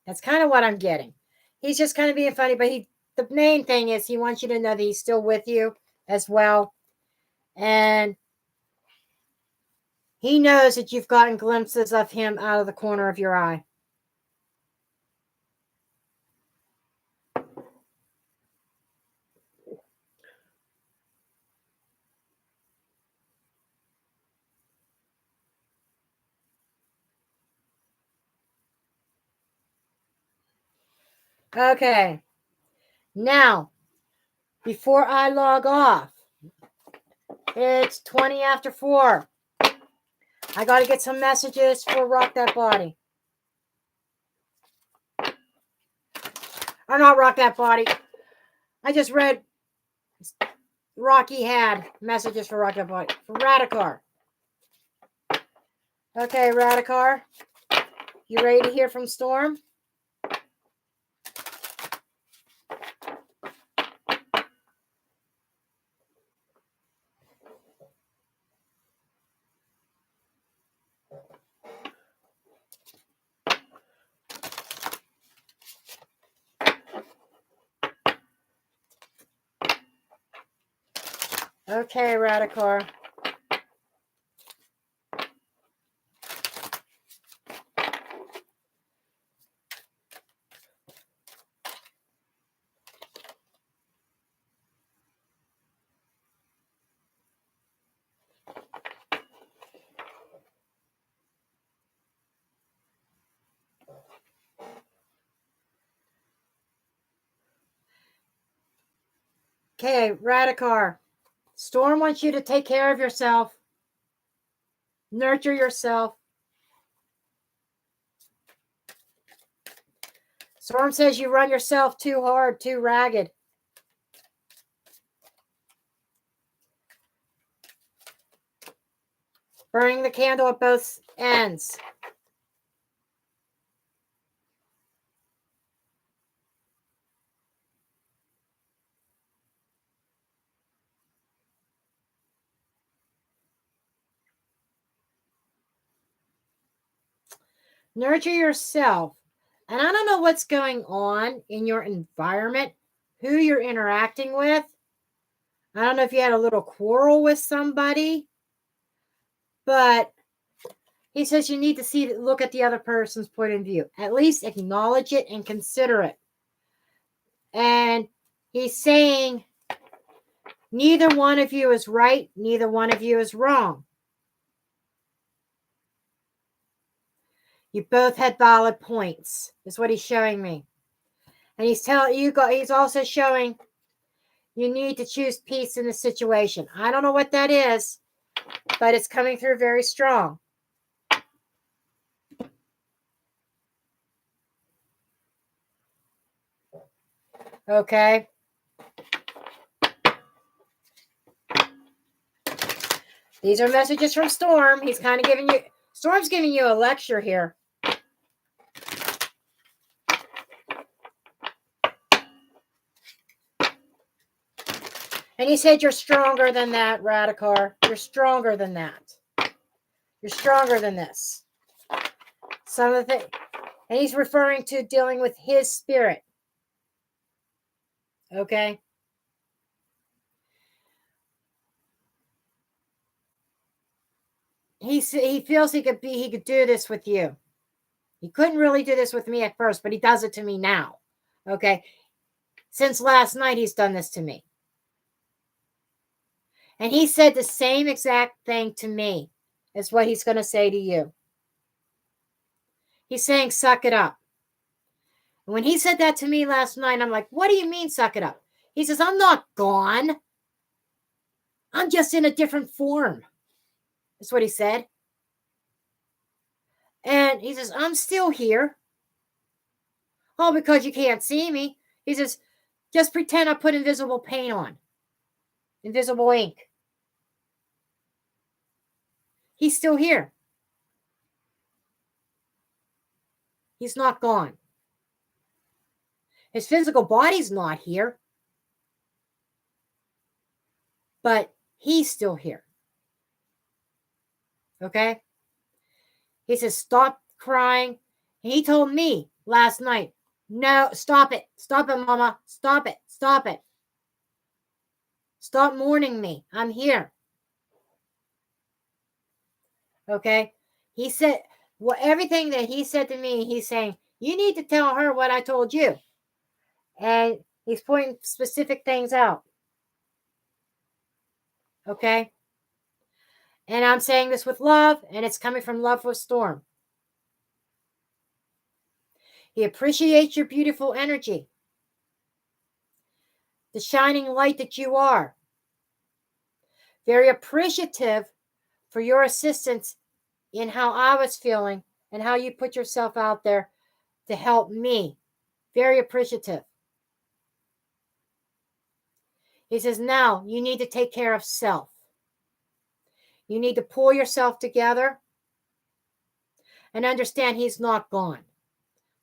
That's kind of what I'm getting. He's just kind of being funny, but the main thing is he wants you to know that he's still with you as well. And he knows that you've gotten glimpses of him out of the corner of your eye. Okay. Now, before I log off, it's 20 after 4. I got to get some messages for Rock That Body. Or not Rock That Body. I just read Rocky had messages for Rock That Body. For Radikar. Okay, Radikar. You ready to hear from Storm? Okay, Radical. Okay, Radical. Storm wants you to take care of yourself. Nurture yourself. Storm says you run yourself too hard, too ragged. Burning the candle at both ends. Nurture yourself. And I don't know what's going on in your environment, who you're interacting with. I don't know if you had a little quarrel with somebody, but he says you need to look at the other person's point of view. At least acknowledge it and consider it. And he's saying neither one of you is right, neither one of you is wrong. You both had valid points, is what he's showing me. And he's also showing you need to choose peace in the situation. I don't know what that is, but it's coming through very strong. Okay. These are messages from Storm. He's kind of Storm's giving you a lecture here. And he said, you're stronger than that, Radical. You're stronger than that. You're stronger than this. And he's referring to dealing with his spirit. Okay? He feels he could do this with you. He couldn't really do this with me at first, but he does it to me now. Okay? Since last night, he's done this to me. And he said the same exact thing to me as what he's going to say to you. He's saying, suck it up. And when he said that to me last night, I'm like, what do you mean, suck it up? He says, I'm not gone. I'm just in a different form. That's what he said. And he says, I'm still here. Oh, because you can't see me. He says, just pretend I put invisible paint on. Invisible ink. He's still here. He's not gone. His physical body's not here. But he's still here. Okay? He says, stop crying. And he told me last night, no, stop it. Stop it, Mama. Stop it. Stop it. Stop mourning me. I'm here. Okay? He said, everything that he said to me, he's saying, you need to tell her what I told you. And he's pointing specific things out. Okay? And I'm saying this with love, and it's coming from love with Storm. He appreciates your beautiful energy. The shining light that you are. Very appreciative for your assistance in how I was feeling and how you put yourself out there to help me. Very appreciative. He says, now you need to take care of self. You need to pull yourself together and understand he's not gone.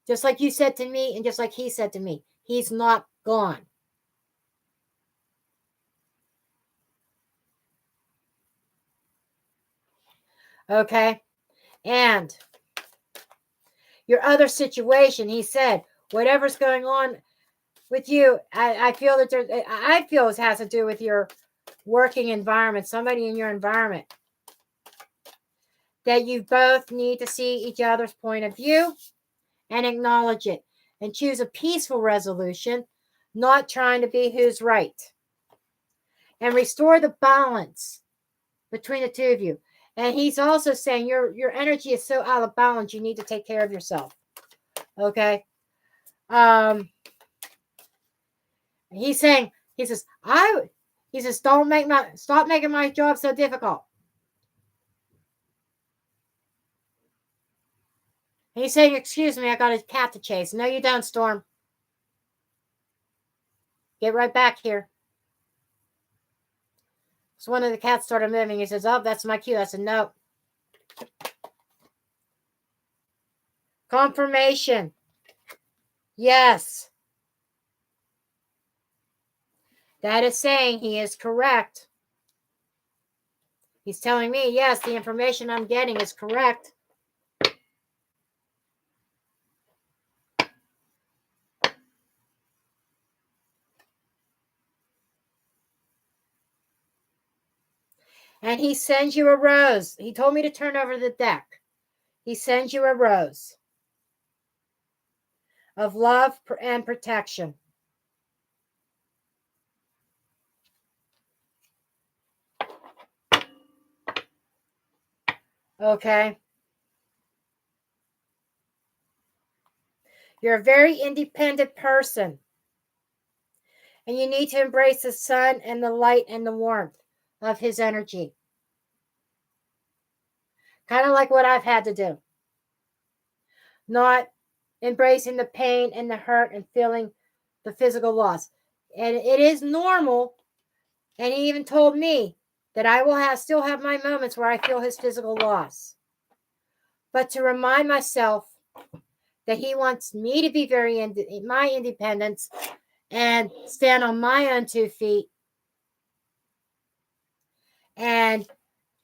Just like you said to me and just like he said to me, he's not gone. Okay? And your other situation, he said, whatever's going on with you, I feel it has to do with your working environment, somebody in your environment, that you both need to see each other's point of view and acknowledge it and choose a peaceful resolution, not trying to be who's right. And restore the balance between the two of you. And he's also saying your energy is so out of balance, you need to take care of yourself. Okay? He's saying, he says, stop making my job so difficult. And he's saying, excuse me, I got a cat to chase. No, you don't, Storm. Get right back here. So one of the cats started moving. He says, oh, that's my cue. I said, no. Confirmation. Yes. That is saying he is correct. He's telling me, yes, the information I'm getting is correct. And he sends you a rose. He told me to turn over the deck. He sends you a rose of love and protection. Okay? You're a very independent person. And you need to embrace the sun and the light and the warmth of his energy. Kind of like what I've had to do. Not embracing the pain and the hurt and feeling the physical loss. And it is normal. And he even told me that I will still have my moments where I feel his physical loss. But to remind myself that he wants me to be my independence and stand on my own 2 feet and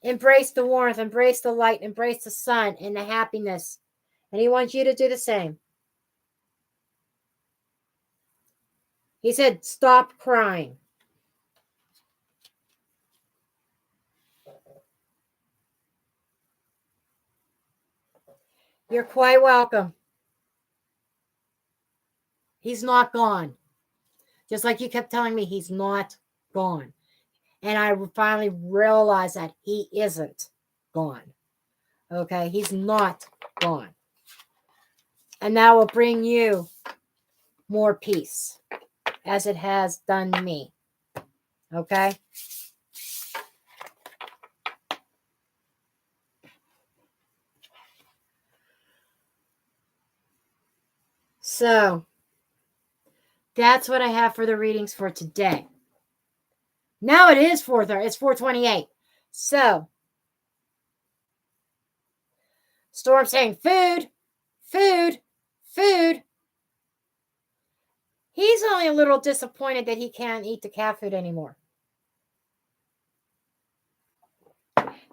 embrace the warmth, embrace the light, embrace the sun and the happiness. And he wants you to do the same. He said, stop crying. You're quite welcome. He's not gone. Just like you kept telling me, he's not gone. And I finally realized that he isn't gone. Okay, he's not gone. And that will bring you more peace, as it has done me. Okay? So, that's what I have for the readings for today. Now it is 4:30. It's 4:28. So, Storm saying food, food, food. He's only a little disappointed that he can't eat the cat food anymore.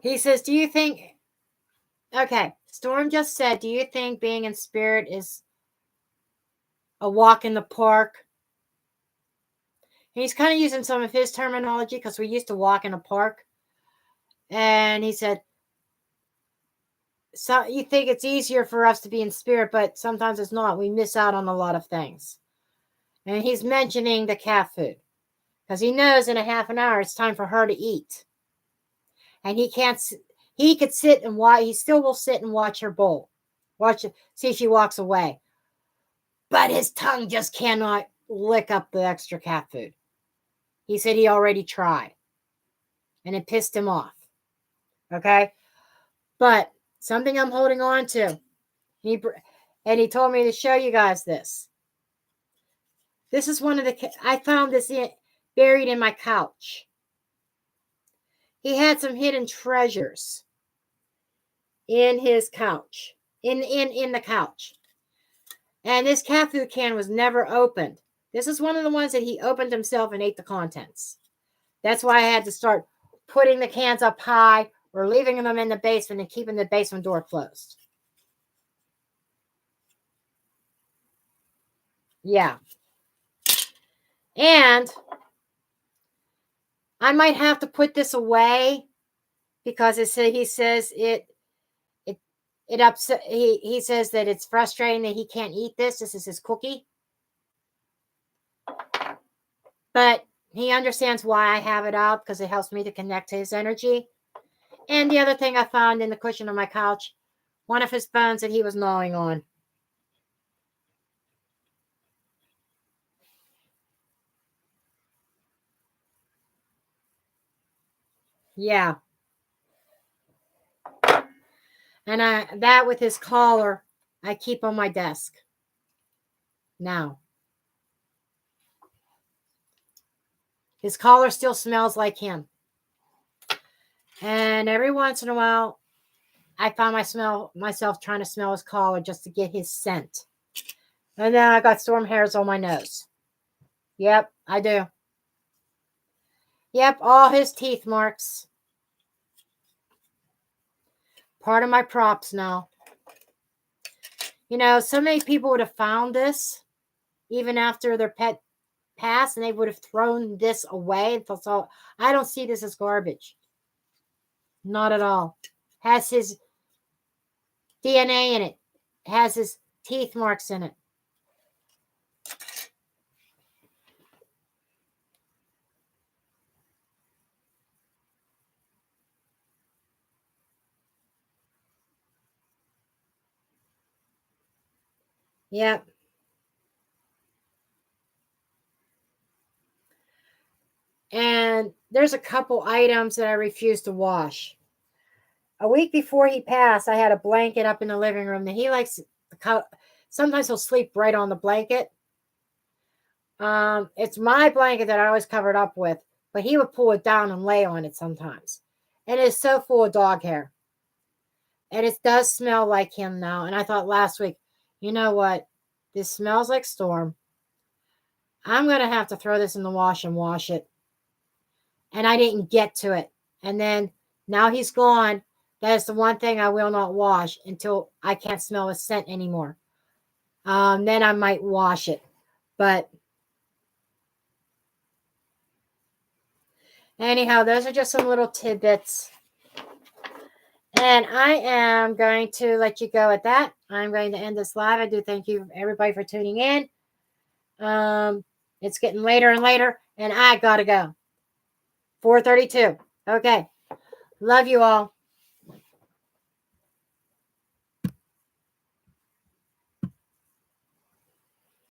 He says, do you think... Okay, Storm just said, do you think being in spirit is a walk in the park? He's kind of using some of his terminology because we used to walk in a park. And he said, so you think it's easier for us to be in spirit, but sometimes it's not. We miss out on a lot of things. And he's mentioning the cat food because he knows in a half an hour it's time for her to eat. And he could sit and watch. He still will sit and watch her bowl. See if she walks away. But his tongue just cannot lick up the extra cat food. He said he already tried. And it pissed him off. Okay? But something I'm holding on to. And he told me to show you guys this. This is one of I found this buried in my couch. He had some hidden treasures in his couch. In the couch. And this cat food can was never opened. This is one of the ones that he opened himself and ate the contents. That's why I had to start putting the cans up high or leaving them in the basement and keeping the basement door closed. Yeah. And I might have to put this away because he says it it upset. He says that it's frustrating that he can't eat this. This is his cookie, but he understands why I have it out because it helps me to connect to his energy. And the other thing I found in the cushion of my couch, one of his bones that he was gnawing on. Yeah. And that with his collar, I keep on my desk. Now. His collar still smells like him. And every once in a while, I find myself trying to smell his collar just to get his scent. And then I got storm hairs on my nose. Yep, I do. Yep, all his teeth marks. Part of my props now. You know, so many people would have found this even after their pet passed, and they would have thrown this away and thought, so I don't see this as garbage. Not at all. Has his DNA in it. Has his teeth marks in it. Yep. And there's a couple items that I refuse to wash. A week before he passed, I had a blanket up in the living room that he likes. Sometimes he'll sleep right on the blanket. It's my blanket that I always covered up with, but he would pull it down and lay on it sometimes. And it's so full of dog hair. And it does smell like him now. And I thought last week, you know what? This smells like Storm. I'm going to have to throw this in the wash and wash it. And I didn't get to it. And then now he's gone. That is the one thing I will not wash until I can't smell his scent anymore. Then I might wash it. But anyhow, those are just some little tidbits. And I am going to let you go at that. I'm going to end this live. I do thank you, everybody, for tuning in. It's getting later and later, and I got to go. 4:32. Okay. Love you all.